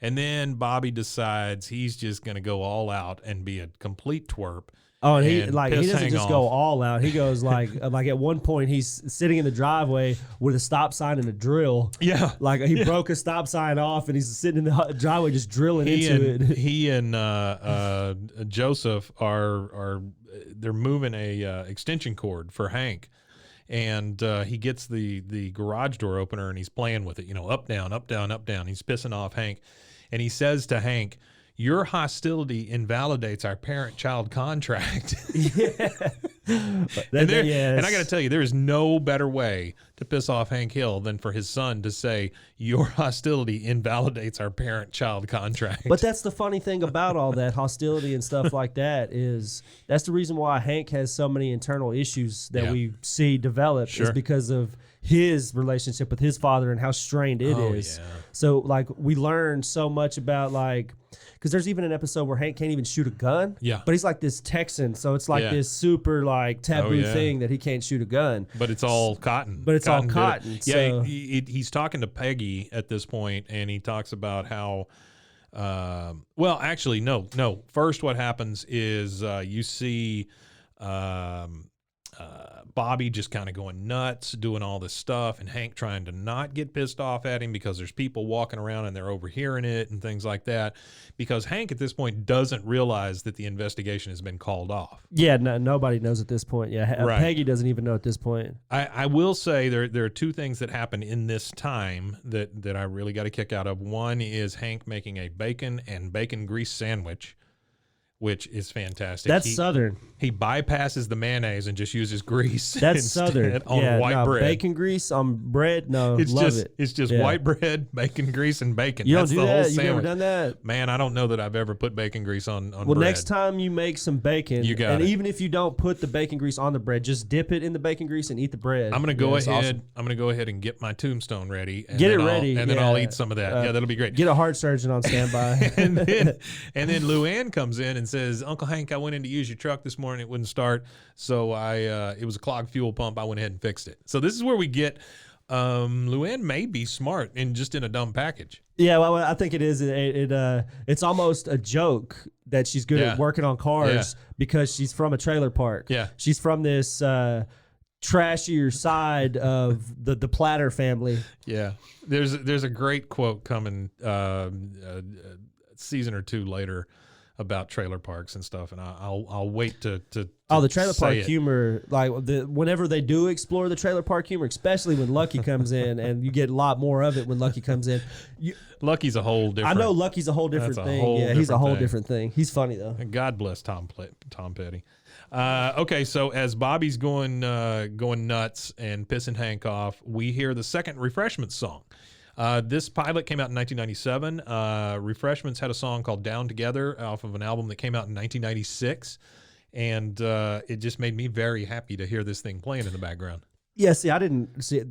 And then Bobby decides he's just going to go all out and be a complete twerp. Oh, and he and doesn't Hank just off. go all out. He goes like at one point he's sitting in the driveway with a stop sign and a drill. Yeah, Like he broke a stop sign off and he's sitting in the driveway just drilling into it. He and Joseph are they're moving a extension cord for Hank, and he gets the garage door opener and he's playing with it. Up, down, up, down, up, down. He's pissing off Hank, and he says to Hank, "Your hostility invalidates our parent-child contract." And I got to tell you, there is no better way to piss off Hank Hill than for his son to say, "Your hostility invalidates our parent-child contract." But that's the funny thing about all that hostility and stuff like that is that's the reason why Hank has so many internal issues that we see develop is because of his relationship with his father and how strained it is. Yeah. So like we learn so much about because there's even an episode where Hank can't even shoot a gun. Yeah. But he's like this Texan, so it's like this super like taboo thing that he can't shoot a gun. But it's all cotton. But it's all did it. cotton. Yeah, So. he's talking to Peggy at this point, and he talks about how. Well, actually, no. First, what happens is you see Bobby just kind of going nuts, doing all this stuff, and Hank trying to not get pissed off at him because there's people walking around and they're overhearing it and things like that. Because Hank at this point doesn't realize that the investigation has been called off. Yeah, nobody knows at this point. Yeah, Right. Peggy doesn't even know at this point. I will say there are two things that happen in this time that I really got a kick out of. One is Hank making a bacon and bacon grease sandwich, which is fantastic. That's Southern. He bypasses the mayonnaise and just uses grease. That's instead Southern. on white bread. Bacon grease on bread. No, It's love just it. it's just white bread, bacon grease, and bacon. You That's don't do the whole that? You never sandwich. done that? Man, I don't know that I've ever put bacon grease on Well, bread. next time you make some bacon, You got and it. even if you don't put the bacon grease on the bread, just dip it in the bacon grease and eat the bread. I'm gonna go it's ahead. awesome. I'm gonna go ahead and get my tombstone ready. And Get then it I'll- ready, and then I'll yeah. eat some of that. Yeah, that'll be great. Get a heart surgeon on standby. and then Luann comes in and says, "Uncle Hank, I went in to use your truck this morning. It wouldn't start, so it was a clogged fuel pump. I went ahead and fixed it." So this is where we get Luann may be smart and just in a dumb package. Yeah, well, I think it is. It's almost a joke that she's good at working on cars because she's from a trailer park. Yeah. She's from this trashier side of the Platter family. Yeah, there's a great quote coming a season or two later about trailer parks and stuff, and I'll wait to the trailer say park it. humor, like whenever they do explore the trailer park humor, especially when Lucky comes in, and you get a lot more of it when Lucky comes in. Lucky's a whole different. I know Lucky's a whole different That's a thing. whole Yeah, he's a different whole thing. different thing. He's funny though. And God bless Tom Petty. Okay, so as Bobby's going nuts and pissing Hank off, we hear the second Refreshments song. This pilot came out in 1997. Refreshments had a song called "Down Together" off of an album that came out in 1996, and it just made me very happy to hear this thing playing in the background. Yeah, see, I didn't see it.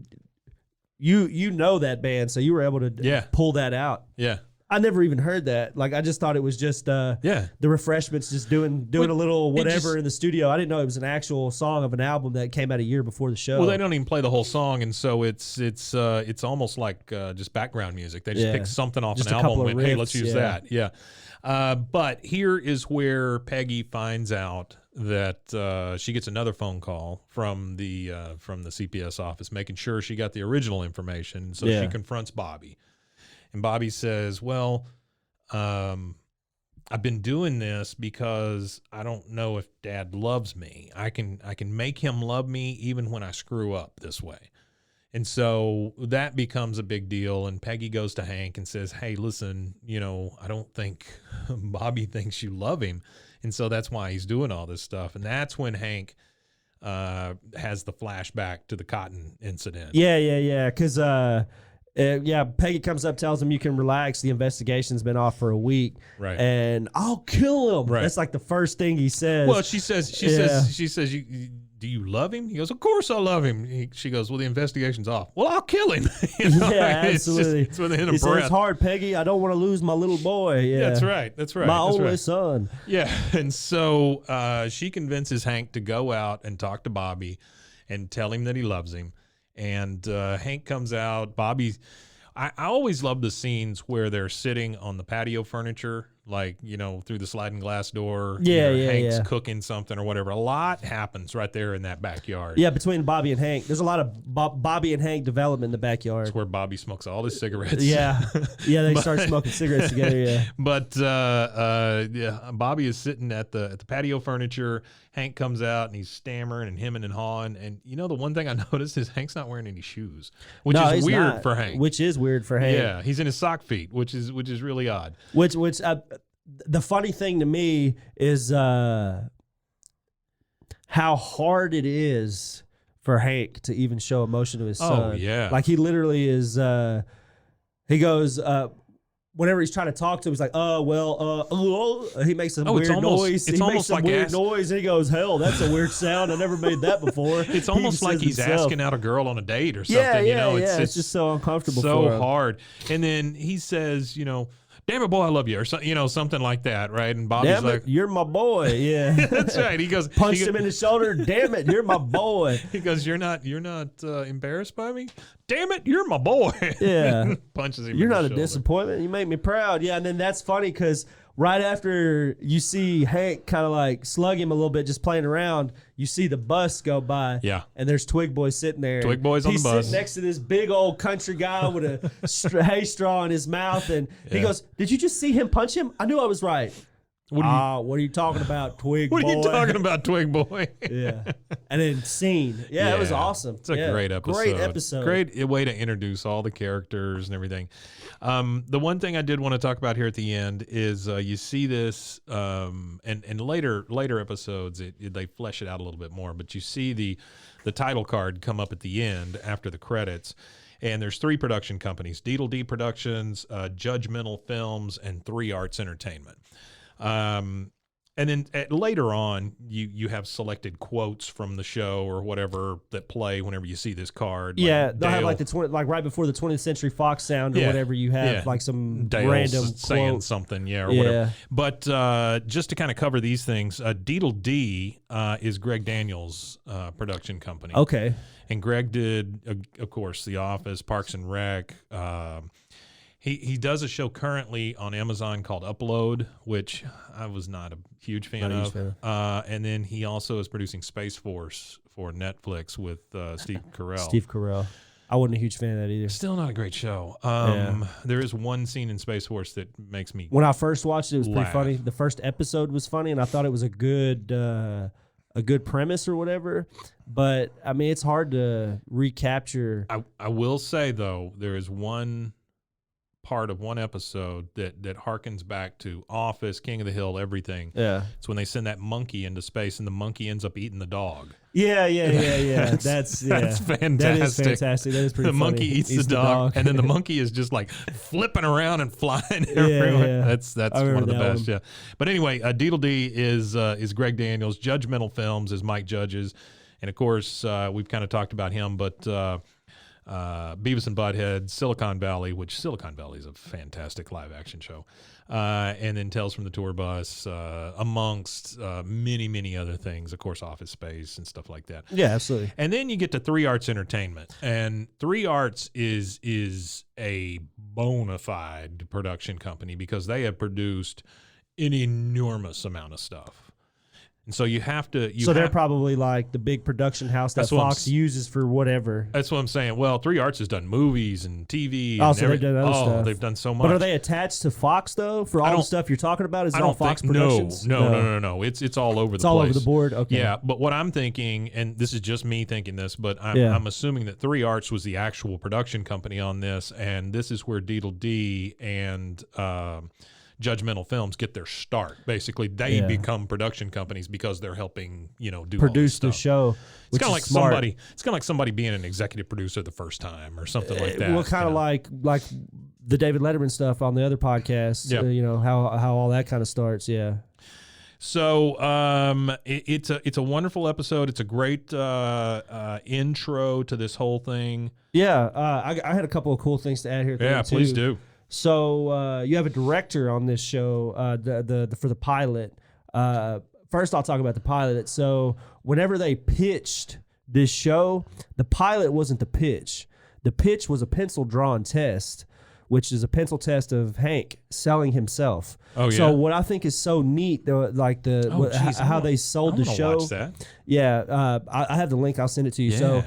You know that band, so you were able to pull that out. Yeah. I never even heard that. Like, I just thought it was just the Refreshments just doing a little whatever in the studio. I didn't know it was an actual song of an album that came out a year before the show. Well, they don't even play the whole song, and so it's almost like just background music. They just pick something off Just an a album couple and of went, hey, riffs, let's use that. Yeah. But here is where Peggy finds out that she gets another phone call from the CPS office, making sure she got the original information. So she confronts Bobby, and Bobby says, "Well, I've been doing this because I don't know if Dad loves me. I can make him love me even when I screw up this way." And so that becomes a big deal. And Peggy goes to Hank and says, "Hey, listen, I don't think Bobby thinks you love him." And so that's why he's doing all this stuff. And that's when Hank has the flashback to the cotton incident. Yeah. Because Peggy comes up, tells him you can relax. The investigation's been off for a week, Right. And I'll kill him. Right. That's like the first thing he says. Well, she says, do you love him? He goes, of course I love him. She goes, well, the investigation's off. Well, I'll kill him. Yeah, absolutely. It's within a he said, breath. it's hard, Peggy. I don't want to lose my little boy. Yeah, That's right. That's right. My That's only right. son. Yeah. And so she convinces Hank to go out and talk to Bobby and tell him that he loves him. And Hank comes out. Bobby, I always love the scenes where they're sitting on the patio furniture, like, through the sliding glass door. Hank's cooking something or whatever. A lot happens right there in that backyard. Yeah, between Bobby and Hank. There's a lot of Bobby and Hank development in the backyard. That's where Bobby smokes all his cigarettes. Yeah. They start smoking cigarettes together, yeah. But Bobby is sitting at the patio furniture. Hank comes out and he's stammering and hemming and hawing. And the one thing I noticed is Hank's not wearing any shoes, which is weird for Hank. Which is weird for Hank. Yeah, he's in his sock feet, which is really odd. Which the funny thing to me is how hard it is for Hank to even show emotion to his son. Oh, yeah. Like he literally is. He goes. Whenever he's trying to talk to him, he's like, he makes some weird noise. It's almost like weird noise, and he goes, hell, that's a weird sound. I never made that before. It's almost like he's asking out a girl on a date or something. Yeah. It's just so uncomfortable so for him. hard. And then he says, damn it, boy, I love you, or something like that, right? And Bobby's Damn it, you're my boy. Yeah. That's right. He goes, punched him in the shoulder. Damn it, you're my boy. He goes, you're not embarrassed by me? Damn it, you're my boy. Yeah. Punches him. You're in the not a shoulder. disappointment. You make me proud. Yeah, and then that's funny because right after you see Hank kind of like slug him a little bit, just playing around, you see the bus go by. Yeah. And there's Twig Boy sitting there. Twig Boy's on the bus. He's sitting next to this big old country guy with a hay straw in his mouth, and he goes, "Did you just see him punch him? I knew I was right." What are you talking about, Twig Boy? What are you talking about, Twig Boy? Yeah. And then scene. Yeah, it was awesome. It's a great episode. Great episode. Great way to introduce all the characters and everything. The one thing I did want to talk about here at the end is you see this, and later episodes, they flesh it out a little bit more, but you see the title card come up at the end after the credits. And there's 3 production companies: Deedle D Productions, Judgmental Films, and 3 Arts Entertainment. And then later on, you have selected quotes from the show or whatever that play whenever you see this card. Yeah, like they'll have Dale, like right before the 20th Century Fox sound or whatever. You have like some Dale's random saying quote. something, or whatever. But just to kind of cover these things, Deedle D is Greg Daniels' production company. Okay. And Greg did, of course, The Office, Parks and Rec. He does a show currently on Amazon called Upload, which I was not a huge fan of. And then he also is producing Space Force for Netflix with Steve Carell. Steve Carell. I wasn't a huge fan of that either. Still not a great show. There is one scene in Space Force that makes me When I first watched it, it was laugh. pretty funny. The first episode was funny, and I thought it was a good premise or whatever. But, I mean, it's hard to recapture. I will say, though, there is one part of one episode that harkens back to Office, King of the Hill, everything. Yeah. It's when they send that monkey into space and the monkey ends up eating the dog. Yeah. That's fantastic. That is fantastic. That is pretty The funny. monkey eats the dog, and then the monkey is just like flipping around and flying everywhere. Yeah. That's one of the best. Yeah. But anyway, Deedle D is Greg Daniels. Judgmental Films is Mike Judge's, and of course we've kind of talked about him, but. Beavis and Butthead, Silicon Valley, which Silicon Valley is a fantastic live action show, and then Tales from the Tour Bus, amongst many other things, of course, Office Space and stuff like that. Yeah, absolutely. And then you get to 3 Arts Entertainment, and 3 Arts is a bona fide production company because they have produced an enormous amount of stuff. And so you have to. They're probably like the big production house that Fox uses for whatever. That's what I'm saying. Well, 3 Arts has done movies and TV. Oh, so they've done other stuff. They've done so much. But are they attached to Fox though? For all the stuff you're talking about, is it all Fox Productions? No. It's all over the place. It's all over the board. Okay. Yeah, but what I'm thinking, and this is just me thinking this, but I'm assuming that 3 Arts was the actual production company on this, and this is where Deedle D and Judgmental Films get their start. Basically, they Yeah. become production companies because they're helping, do all this Produce the stuff. show. It's which kind of is like smart. somebody. It's kind of like somebody being an executive producer the first time or something like that. Well, kind of like the David Letterman stuff on the other podcast. Yep. How all that kind of starts. Yeah. So it's a wonderful episode. It's a great intro to this whole thing. Yeah. I had a couple of cool things to add here. Yeah, too. please do. So you have a director on this show for the pilot. First, I'll talk about the pilot. So whenever they pitched this show, the pilot wasn't the pitch. The pitch was a pencil-drawn test, which is a pencil test of Hank selling himself. Oh, yeah. So what I think is so neat, how they sold the show. Watch that. Yeah, I have the link. I'll send it to you. Yeah. So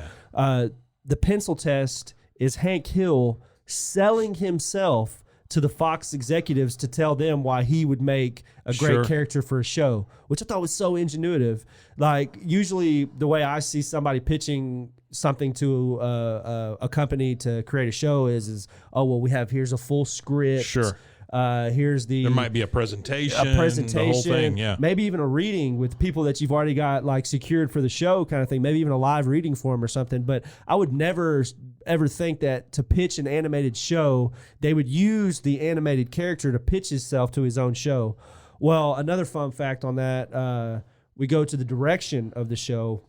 the pencil test is Hank Hill selling himself to the Fox executives to tell them why he would make a great Sure. character for a show, which I thought was so ingenuitive. Like, usually the way I see somebody pitching something to a company to create a show is oh, well, here's a full script. Sure. Here's There might be a presentation. The whole thing, yeah. Maybe even a reading with people that you've already got like secured for the show kind of thing. Maybe even a live reading for them or something. But I would never ever think that to pitch an animated show, they would use the animated character to pitch himself to his own show. Well, another fun fact on that, we go to the direction of the show.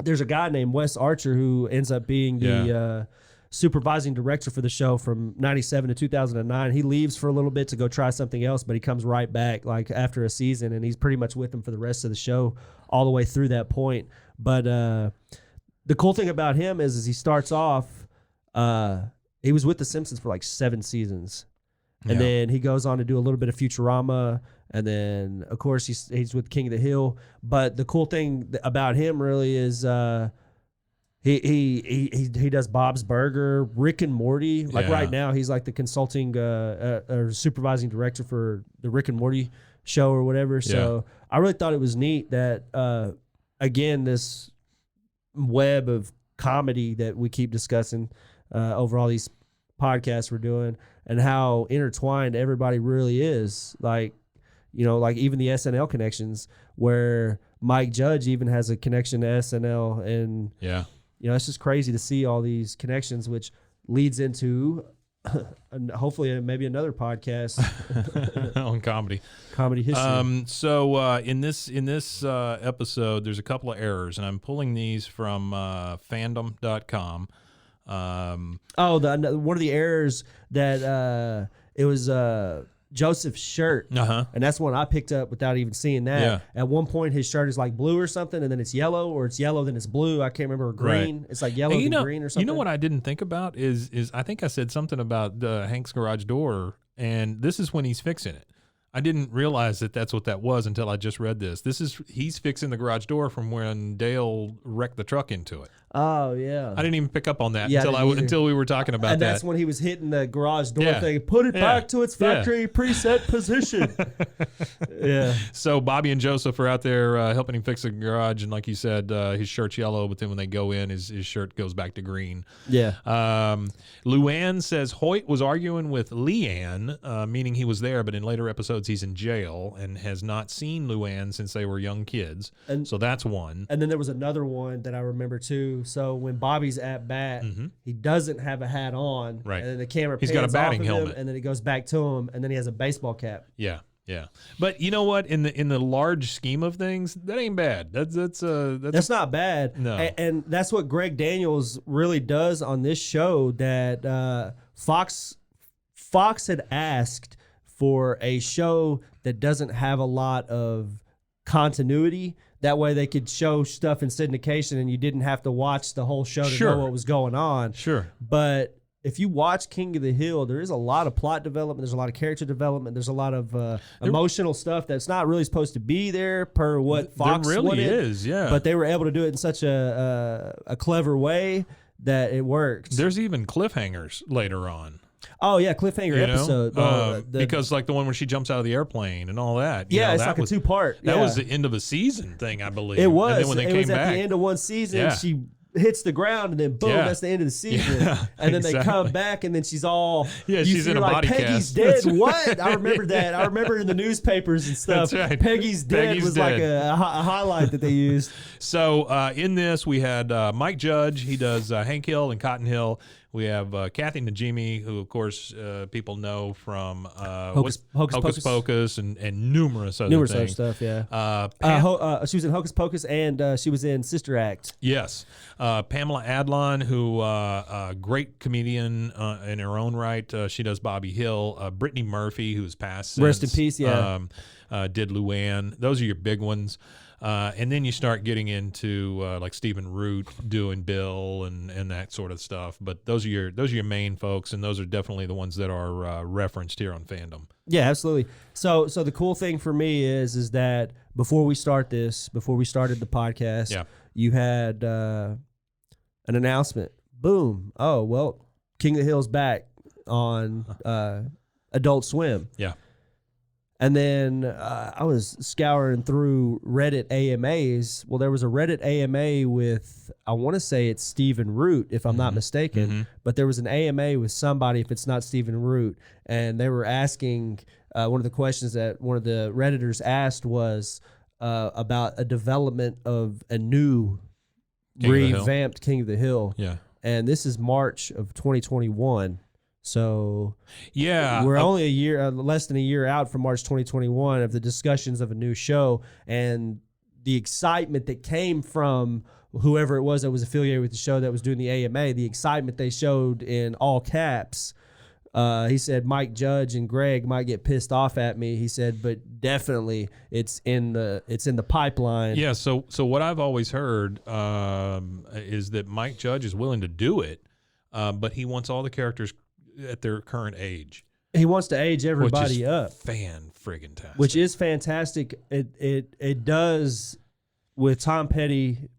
There's a guy named Wes Archer who ends up being the supervising director for the show from 97 to 2009. He leaves for a little bit to go try something else, but he comes right back like after a season, and he's pretty much with them for the rest of the show all the way through that point. But the cool thing about him is he starts off, he was with The Simpsons for like 7 seasons. And then he goes on to do a little bit of Futurama. And then, of course, he's with King of the Hill. But the cool thing about him really is he does Bob's Burger, Rick and Morty. Like right now, he's like the consulting or supervising director for the Rick and Morty show or whatever. So I really thought it was neat that, again, this web of comedy that we keep discussing over all these podcasts we're doing, and how intertwined everybody really is. Like, like even the SNL connections, where Mike Judge even has a connection to SNL, and it's just crazy to see all these connections, which leads into hopefully maybe another podcast on comedy history. So in this episode, there's a couple of errors, and I'm pulling these from fandom.com. One of the errors that it was Joseph's shirt, and that's one I picked up without even seeing that. Yeah. At one point, his shirt is like blue or something, and then it's yellow, or it's yellow then it's blue. I can't remember, or green. Right. It's like yellow then green or something. You know what I didn't think about is I think I said something about Hank's garage door, and this is when he's fixing it. I didn't realize that that's what that was until I just read this. He's fixing the garage door from when Dale wrecked the truck into it. Oh yeah, I didn't even pick up on that Yeah, until we were talking about and that. that's when he was hitting the garage door thing. Put it back to its factory preset position. Yeah. So Bobby and Joseph are out there helping him fix the garage, and like you said, his shirt's yellow, but then when they go in, his shirt goes back to green. Yeah. Luann says Hoyt was arguing with Leanne, meaning he was there, but in later episodes he's in jail and has not seen Luann since they were young kids. And so that's one. And then there was another one that I remember too. So when Bobby's at bat, he doesn't have a hat on, right? And then the camera he's pans got a batting off of helmet, him, and then it goes back to him, and then he has a baseball cap. Yeah. But you know what? In the large scheme of things, that ain't bad. That's not bad. No, and that's what Greg Daniels really does on this show. That Fox had asked for a show that doesn't have a lot of continuity. That way they could show stuff in syndication and you didn't have to watch the whole show to know what was going on. Sure. But if you watch King of the Hill, there is a lot of plot development. There's a lot of character development. There's a lot of emotional stuff that's not really supposed to be there per what Fox there really wanted. is, yeah. But they were able to do it in such a clever way that it worked. There's even cliffhangers later on. Oh yeah, cliffhanger episode. Because like the one where she jumps out of the airplane and all that. Yeah, it's like a 2-part. That was the end of a season thing, I believe. It was. And then when they came was back at the end of one season. Yeah. She hits the ground, and then boom, Yeah. that's the end of the season. Yeah, and then they exactly. come back, and then she's all she's in a like, body Peggy's cast. dead. That's What? I remember that. I remember in the newspapers and stuff. That's right. Peggy's dead Peggy's was dead. like a highlight that they used. So in this, we had Mike Judge. He does Hank Hill and Cotton Hill. We have Kathy Najimy, who, of course, people know from Hocus Pocus and numerous other Other things. stuff, yeah. Pam- She was in Hocus Pocus, and she was in Sister Act. yes. Pamela Adlon, who great comedian in her own right. She does Bobby Hill. Brittany Murphy, who's passed since. Rest in peace, yeah. Did Luann. Those are your big ones. And then you start getting into like Stephen Root doing Bill and that sort of stuff. But those are your main folks, and those are definitely the ones that are referenced here on Fandom. Yeah, absolutely. So the cool thing for me is that before we started the podcast, Yeah. you had an announcement. Boom. Oh, well, King of the Hill's back on Adult Swim. Yeah. And then I was scouring through Reddit AMAs. Well, there was a Reddit AMA with, I want to say it's Stephen Root, if I'm not mistaken. But there was an AMA with somebody, if it's not Stephen Root. And they were asking, one of the questions that one of the Redditors asked was about a development of a new revamped King of the Hill. Yeah. And this is March of 2021. So Yeah. we're only a year, less than a year out from March 2021 of the discussions of a new show, and the excitement that came from whoever it was that was affiliated with the show that was doing the AMA, the excitement they showed in all caps. He said Mike Judge and Greg might get pissed off at me. He said, but definitely it's in the pipeline. Yeah. So what I've always heard is that Mike Judge is willing to do it, but he wants all the characters at their current age. He wants to age everybody which is up, fan-friggin-tastic. which is fantastic. It does with Tom Petty.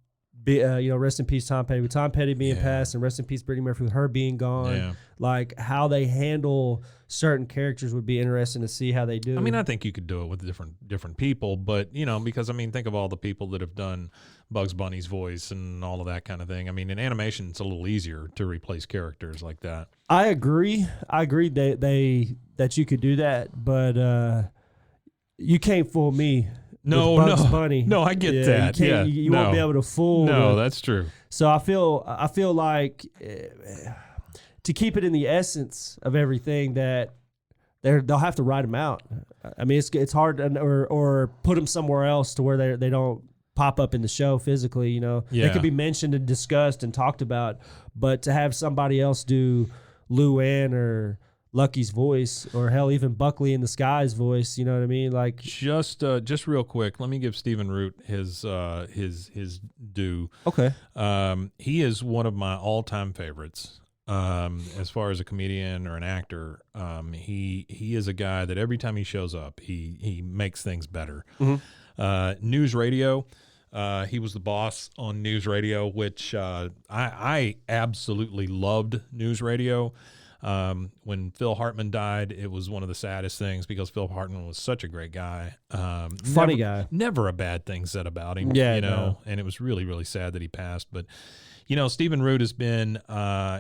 Rest in peace, Tom Petty. With Tom Petty being passed, and rest in peace, Brittany Murphy, with her being gone. Yeah. Like how they handle certain characters would be interesting to see how they do. I mean, I think you could do it with different people, but because think of all the people that have done Bugs Bunny's voice and all of that kind of thing. I mean, in animation, it's a little easier to replace characters like that. I agree that you could do that, but you can't fool me. No, with Bugs Bunny. No, I get that. You can't, you won't be able to fool. No, that's true. So I feel like to keep it in the essence of everything, that they'll have to write them out. I mean, it's hard or put them somewhere else to where they don't pop up in the show physically. They could be mentioned and discussed and talked about, but to have somebody else do Luann or Lucky's voice, or hell, even Buckley in the Sky's voice, you know what I mean? Like just real quick, let me give Stephen Root his due. Okay. He is one of my all-time favorites. As far as a comedian or an actor, he is a guy that every time he shows up, he makes things better. News Radio. He was the boss on News Radio, which I absolutely loved News Radio. When Phil Hartman died, it was one of the saddest things because Phil Hartman was such a great guy. Funny guy. Never a bad thing said about him. Yeah, and it was really, really sad that he passed. But, Stephen Root has been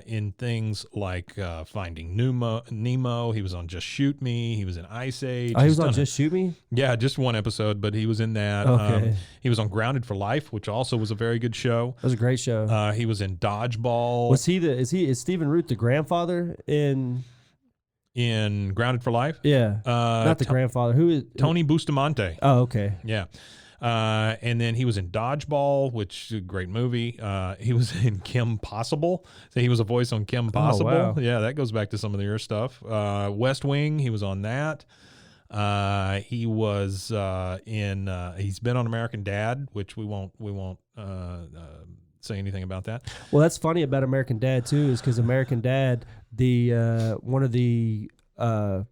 in things like Finding Nemo. He was on Just Shoot Me. He was in Ice Age. Oh, he was on Just Shoot Me? Yeah, just one episode, but he was in that. Okay. He was on Grounded for Life, which also was a very good show. That was a great show. He was in Dodgeball. Is Stephen Root the grandfather in Grounded for Life? Yeah. Not the grandfather. Who is Tony Bustamante. Oh, okay. Yeah. And then he was in Dodgeball, which is a great movie. He was in Kim Possible. So he was a voice on Kim Possible. wow. Yeah, that goes back to some of your stuff. West Wing, he was on that. He was he's been on American Dad, which we won't say anything about that. Well, that's funny about American Dad too, is because American Dad, the one of the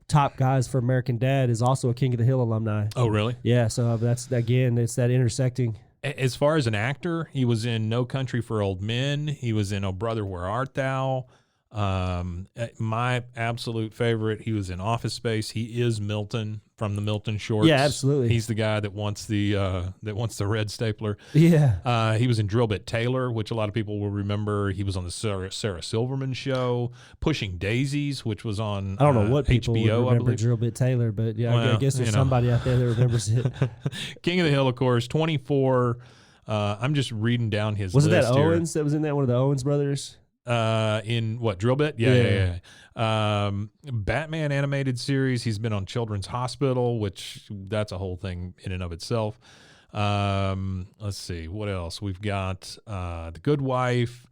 top guys for American Dad is also a King of the Hill alumni. Oh, really? Yeah, so that's it's that intersecting. As far as an actor, he was in No Country for Old Men. He was in Oh Brother, Where Art Thou? My absolute favorite. He was in Office Space. He is Milton from the Milton Shorts. Yeah, absolutely. He's the guy that wants the red stapler. Yeah. He was in Drillbit Taylor, which a lot of people will remember. He was on the Sarah Silverman show, Pushing Daisies, which was on I don't know what people HBO, would remember Drillbit Taylor, but yeah, I guess there's somebody out there that remembers it. King of the Hill, of course, 24. I'm just reading down his Wasn't list that here. Owens that was in that, one of the Owens brothers? In what, Drillbit? Yeah. Batman animated series. He's been on Children's Hospital, which that's a whole thing in and of itself. Let's see what else we've got. The Good Wife.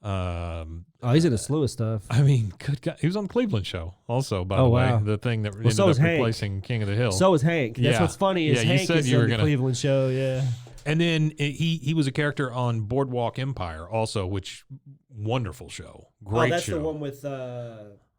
He's in a slew of stuff. I mean, good God, he was on the Cleveland Show also. By the way, the thing that ended so up replacing King of the Hill. So is Hank. That's what's funny is Hank is in the Cleveland Show. Yeah. And then he was a character on Boardwalk Empire also, which wonderful show. Great that's show. The one with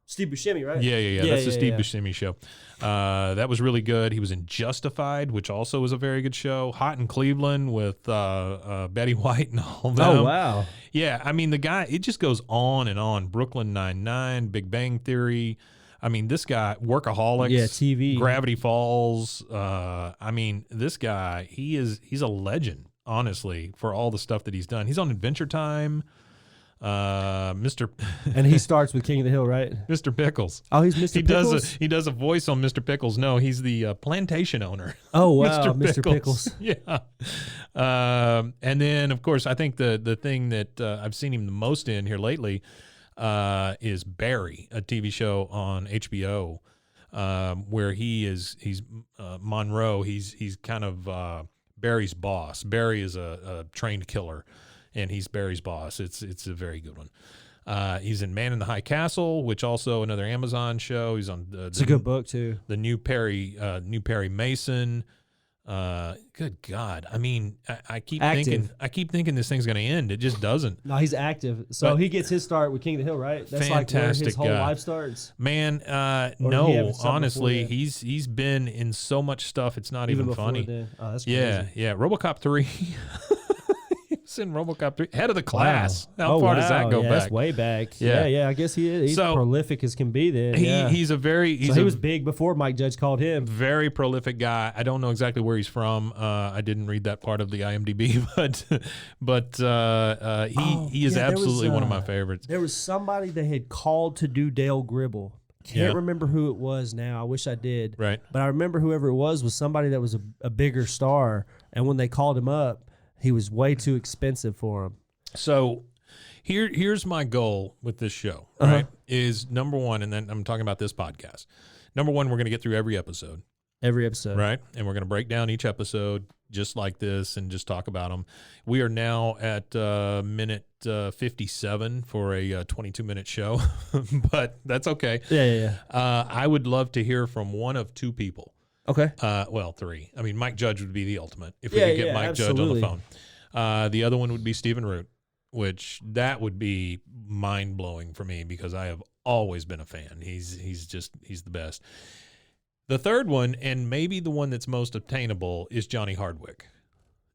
Steve Buscemi, right? Yeah. That's the Steve Buscemi show. That was really good. He was in Justified, which also was a very good show. Hot in Cleveland with Betty White and all that. Oh, wow. Yeah, I mean, the guy, it just goes on and on. Brooklyn Nine-Nine, Big Bang Theory. I mean, this guy, Workaholics, TV, Gravity Falls. I mean, this guy, he's a legend, honestly, for all the stuff that he's done. He's on Adventure Time, Mr. And he starts with King of the Hill, right? Mr. Pickles. Oh, he's Mr. Pickles? He does a voice on Mr. Pickles. No, he's the plantation owner. Oh, wow, Mr. Pickles. Yeah. And then, of course, I think the thing that I've seen him the most in here lately is Barry, a TV show on HBO, where he's Monroe. He's kind of Barry's boss. Barry is a trained killer, and he's Barry's boss. It's a very good one. He's in Man in the High Castle, which also another Amazon show. He's on it's a good book too. The new Perry Mason. Good God! I mean, I keep thinking this thing's going to end. It just doesn't. No, he's active. So he gets his start with King of the Hill, right? That's like where his whole life starts. Man, no, honestly, he's been in so much stuff. It's not even funny. Then. Oh, that's crazy. Yeah. RoboCop 3. He's in RoboCop 3. Head of the class. Wow. How far does that go back? That's way back. Yeah. I guess he is. He's prolific as can be then. He's a very... he was big before Mike Judge called him. Very prolific guy. I don't know exactly where he's from. I didn't read that part of the IMDb, but he is absolutely one of my favorites. There was somebody that had called to do Dale Gribble. Can't remember who it was now. I wish I did. Right. But I remember whoever it was somebody that was a bigger star. And when they called him up, he was way too expensive for him. So here's my goal with this show, right? Is number one, and then I'm talking about this podcast. Number one, we're going to get through every episode. Right? And we're going to break down each episode just like this and just talk about them. We are now at minute 57 for a 22-minute show, but that's okay. Yeah. I would love to hear from one of two people. Okay. Well, three. I mean, Mike Judge would be the ultimate if we could get Mike Judge on the phone. The other one would be Stephen Root, which that would be mind blowing for me because I have always been a fan. He's the best. The third one, and maybe the one that's most obtainable, is Johnny Hardwick.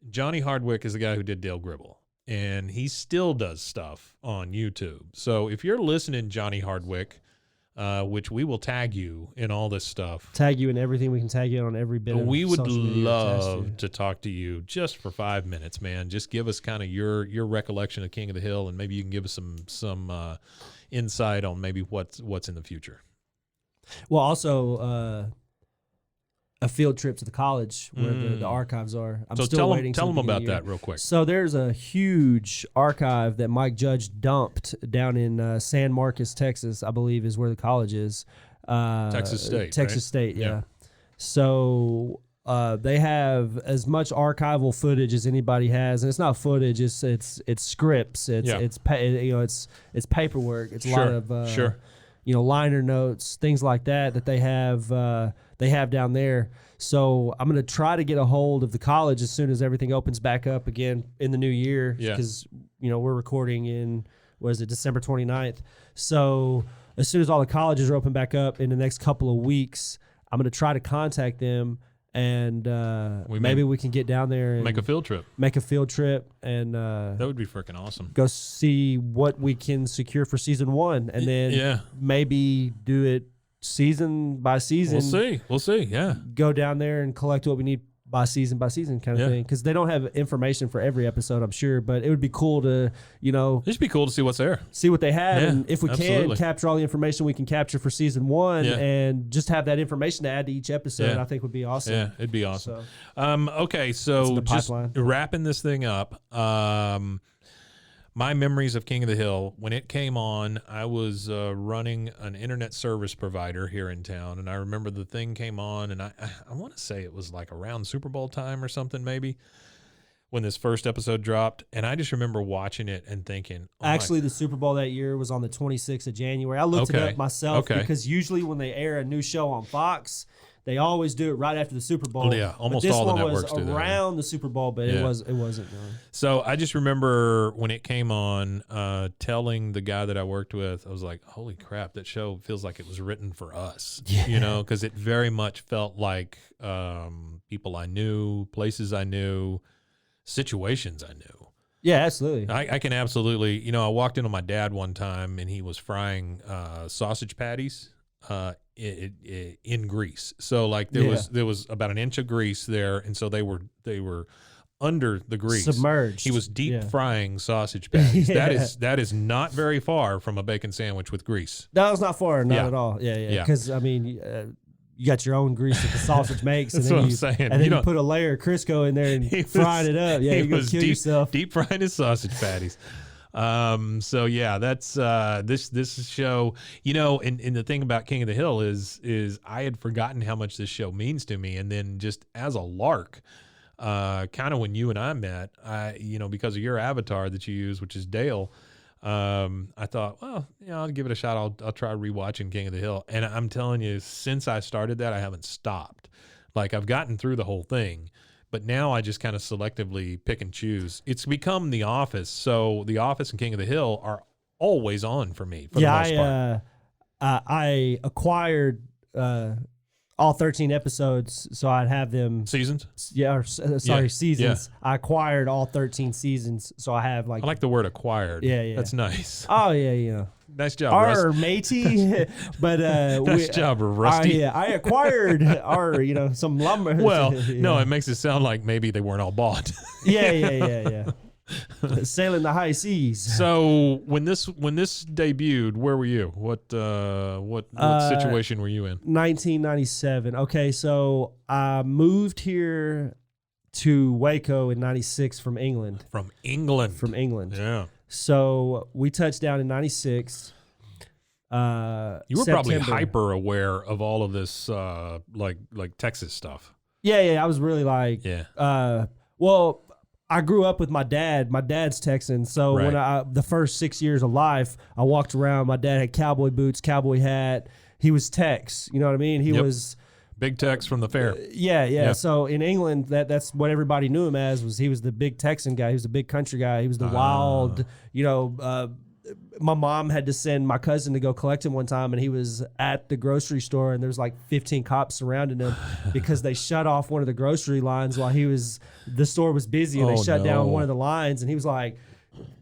Johnny Hardwick is the guy who did Dale Gribble, and he still does stuff on YouTube. So if you're listening, Johnny Hardwick, which we will tag you in all this stuff. Tag you in everything. We can tag you on every bit of we would social media love to talk to you just for 5 minutes, man. Just give us kind of your recollection of King of the Hill, and maybe you can give us some insight on maybe what's in the future. Well, also a field trip to the college where the archives are. I'm still waiting. Tell them about that real quick. So there's a huge archive that Mike Judge dumped down in San Marcos, Texas, I believe is where the college is. Texas State, yeah. So they have as much archival footage as anybody has, and it's not footage. It's scripts. It's paperwork. It's a lot of liner notes, things like that they have down there. So I'm going to try to get a hold of the college as soon as everything opens back up again in the new year, because we're recording in December 29th. So as soon as all the colleges are open back up in the next couple of weeks, I'm going to try to contact them and maybe we can get down there and make a field trip. And That would be freaking awesome. go see what we can secure for season 1, and then maybe do it season by season. We'll see. Yeah. Go down there and collect what we need by season kind of thing, because they don't have information for every episode, I'm sure, but it would be cool to, it'd just be cool to see what's there, see what they have, and if we absolutely. can capture all the information we can capture for season 1, and just have that information to add to each episode, I think would be awesome. Yeah, it'd be awesome. Okay, It's so the just pipeline. wrapping this thing up. My memories of King of the Hill, when it came on, I was running an internet service provider here in town, and I remember the thing came on, and I want to say it was like around Super Bowl time or something, maybe, when this first episode dropped, and I just remember watching it and thinking, Actually, the Super Bowl that year was on the 26th of January. I looked it up myself because usually when they air a new show on Fox, they always do it right after the Super Bowl. Yeah, almost but all the this one networks was do that. around the Super Bowl, but it wasn't. No. So I just remember when it came on, telling the guy that I worked with, I was like, holy crap, that show feels like it was written for us, because it very much felt like people I knew, places I knew, situations I knew. Yeah, absolutely. I can absolutely, I walked in on my dad one time and he was frying sausage patties in grease. So like there was about an inch of grease there, and so they were under the grease, submerged. He was deep frying sausage patties. That is not very far from a bacon sandwich with grease. That was not far, not at all. Yeah. Because I mean, you got your own grease that the sausage makes, and That's then what you I'm saying. and then you put a layer of Crisco in there and frying it up. Yeah, you're gonna kill yourself. Deep frying his sausage patties. So yeah, that's this show, and the thing about King of the Hill is I had forgotten how much this show means to me, and then just as a lark, kind of when you and I met, because of your avatar that you use, which is Dale, I thought, well, I'll give it a shot. I'll try rewatching King of the Hill, and I'm telling you, since I started that, I haven't stopped. Like, I've gotten through the whole thing, but now I just kind of selectively pick and choose. It's become The Office. So The Office and King of the Hill are always on for me, for the most part. I acquired all 13 episodes, so I'd have them. Seasons? Yeah, seasons. Yeah. I acquired all 13 seasons, so I have like. I like the word acquired. Yeah. That's nice. Oh, yeah. Nice job, Rusty. Our matey, but nice job, Rusty. I acquired some lumber. Well, no, it makes it sound like maybe they weren't all bought. Yeah. Sailing the high seas. So when this debuted, where were you? What situation were you in? 1997. Okay, so I moved here to Waco in '96 from England. From England. Yeah. So we touched down in '96. You were probably hyper aware of all of this, like Texas stuff. Yeah. I was really like, well, I grew up with my dad. My dad's Texan, so when the first 6 years of life, I walked around. My dad had cowboy boots, cowboy hat. He was Tex. You know what I mean? He was Big Tex from the fair. Yeah. So in England, that's what everybody knew him as. He was the big Texan guy. He was the big country guy. He was the wild. My mom had to send my cousin to go collect him one time, and he was at the grocery store, and there was like 15 cops surrounding him because they shut off one of the grocery lines while the store was busy, and they shut down one of the lines, and he was like,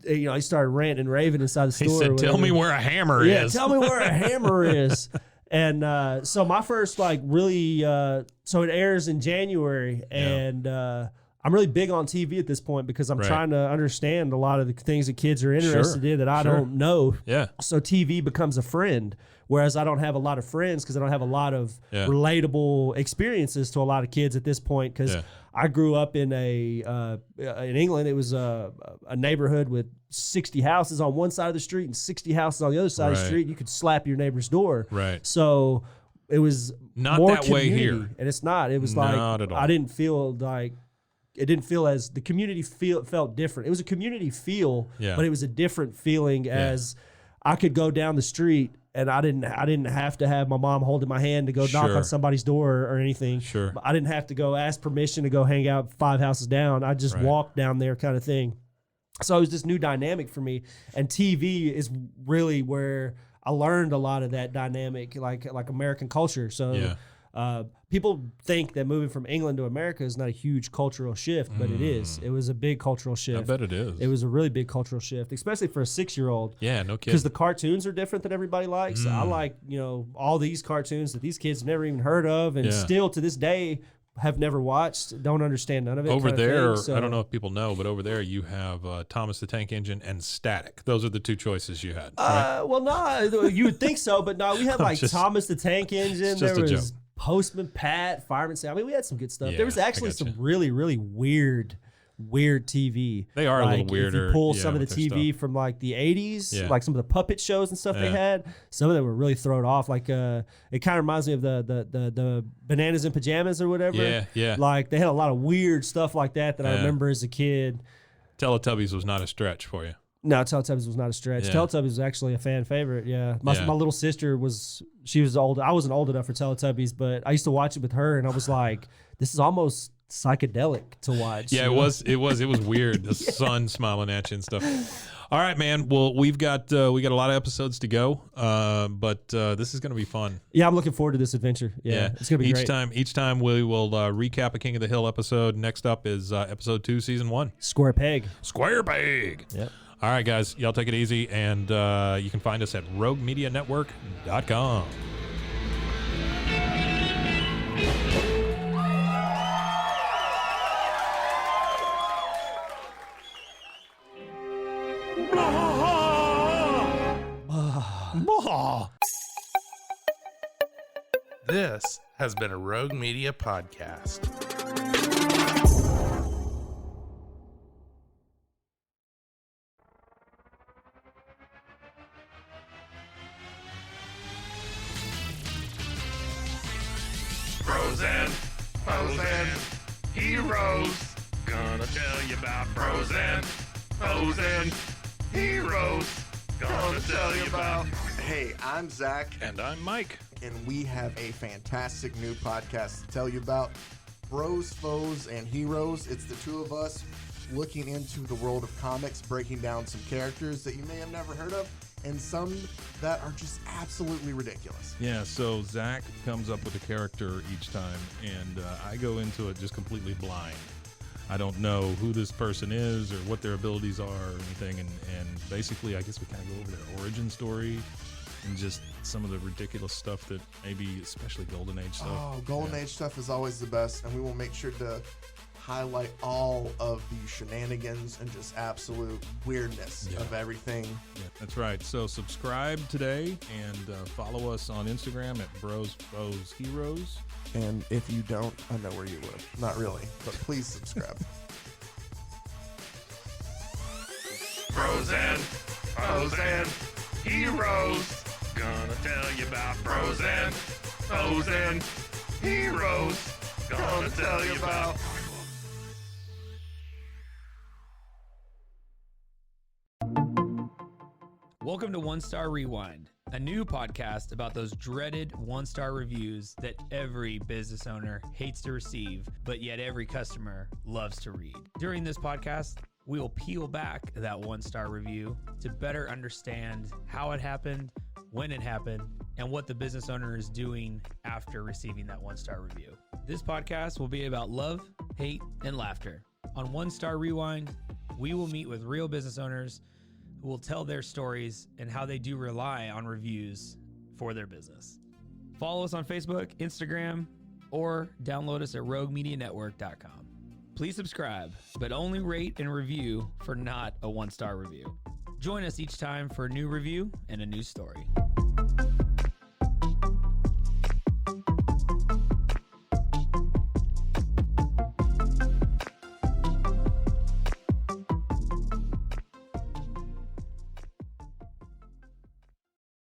he started ranting and raving inside the store. He said, "Tell me where a hammer is." Yeah, tell me where a hammer is. And so my first really, so it airs in January, and I'm really big on TV at this point because I'm trying to understand a lot of the things that kids are interested in that I don't know. Yeah. So TV becomes a friend, whereas I don't have a lot of friends because I don't have a lot of relatable experiences to a lot of kids at this point because I grew up in in England. It was a neighborhood with 60 houses on one side of the street and 60 houses on the other side of the street. You could slap your neighbor's door. Right. So it was not more that way community, here. and it's not. It was not at all. I didn't feel like. It didn't feel as the community felt different. It was a community feel, but it was a different feeling as I could go down the street and I didn't have to have my mom holding my hand to go knock on somebody's door or anything. Sure. I didn't have to go ask permission to go hang out 5 houses down. I just walked down there kind of thing. So it was this new dynamic for me, and TV is really where I learned a lot of that dynamic, like American culture. So People think that moving from England to America is not a huge cultural shift, but it is. It was a big cultural shift. I bet it is. It was a really big cultural shift, especially for a 6-year-old. Yeah, no kidding. Because the cartoons are different than everybody likes. I like, all these cartoons that these kids have never even heard of, and still to this day have never watched, don't understand none of it. Over there, so, I don't know if people know, but over there you have Thomas the Tank Engine and Static. Those are the two choices you had. Right? Well, no, you would think so, but no, we had like just- Thomas the Tank Engine. just There a was joke. Postman Pat, Fireman Sam. I mean, we had some good stuff. Yeah, There was actually I some gotcha. really, really weird TV. They are a little If weirder, you pull yeah, some of the with their TV from like the 80s, Yeah. like some of the puppet shows and stuff they had, some of them were really thrown off. Like it kind of reminds me of the Bananas in Pajamas or whatever. Yeah, yeah. Like they had a lot of weird stuff like that I Yeah. remember as a kid. Teletubbies was not a stretch for you. No, Teletubbies was not a stretch. Yeah. Teletubbies was actually a fan favorite. Yeah. My little sister was old. I wasn't old enough for Teletubbies, but I used to watch it with her, and I was like, this is almost psychedelic to watch. Yeah, you it know? was weird. The sun smiling at you and stuff. All right, man. Well, we got a lot of episodes to go, but this is going to be fun. Yeah, I'm looking forward to this adventure. Yeah, it's gonna be great. Each time we will recap a King of the Hill episode. Next up is episode 2, season 1. Square peg. Square peg. Yep. All right, guys. Y'all take it easy, and you can find us at roguemedianetwork.com. This has been a Rogue Media podcast. Bros and foes and heroes. Gonna tell you about bros and foes and heroes. Gonna tell you about. Hey, I'm Zach, And I'm Mike. and we have a fantastic new podcast to tell you about. Bros, Foes, and Heroes. It's the two of us looking into the world of comics, breaking down some characters that you may have never heard of, and some that are just absolutely ridiculous. Yeah, so Zach comes up with a character each time, and I go into it just completely blind. I don't know who this person is or what their abilities are or anything, and basically I guess we kind of go over their origin story and just some of the ridiculous stuff that maybe, especially Golden Age stuff. Oh, Golden Age stuff is always the best, and we will make sure to highlight all of the shenanigans and just absolute weirdness of everything. Yeah, that's right. So subscribe today and follow us on Instagram at Bros, Foes, Heroes. And if you don't, I know where you live. Not really, but please subscribe. Bros and foes and heroes. Gonna tell you about bros and foes and heroes. Gonna tell you about. Welcome to One Star Rewind, a new podcast about those dreaded one-star reviews that every business owner hates to receive, but yet every customer loves to read. During this podcast, we will peel back that one-star review to better understand how it happened, when it happened, and what the business owner is doing after receiving that one-star review. This podcast will be about love, hate, and laughter. On One Star Rewind, we will meet with real business owners who will tell their stories and how they do rely on reviews for their business. Follow us on Facebook, Instagram, or download us at roguemedianetwork.com. Please subscribe, but only rate and review for not a one-star review. Join us each time for a new review and a new story.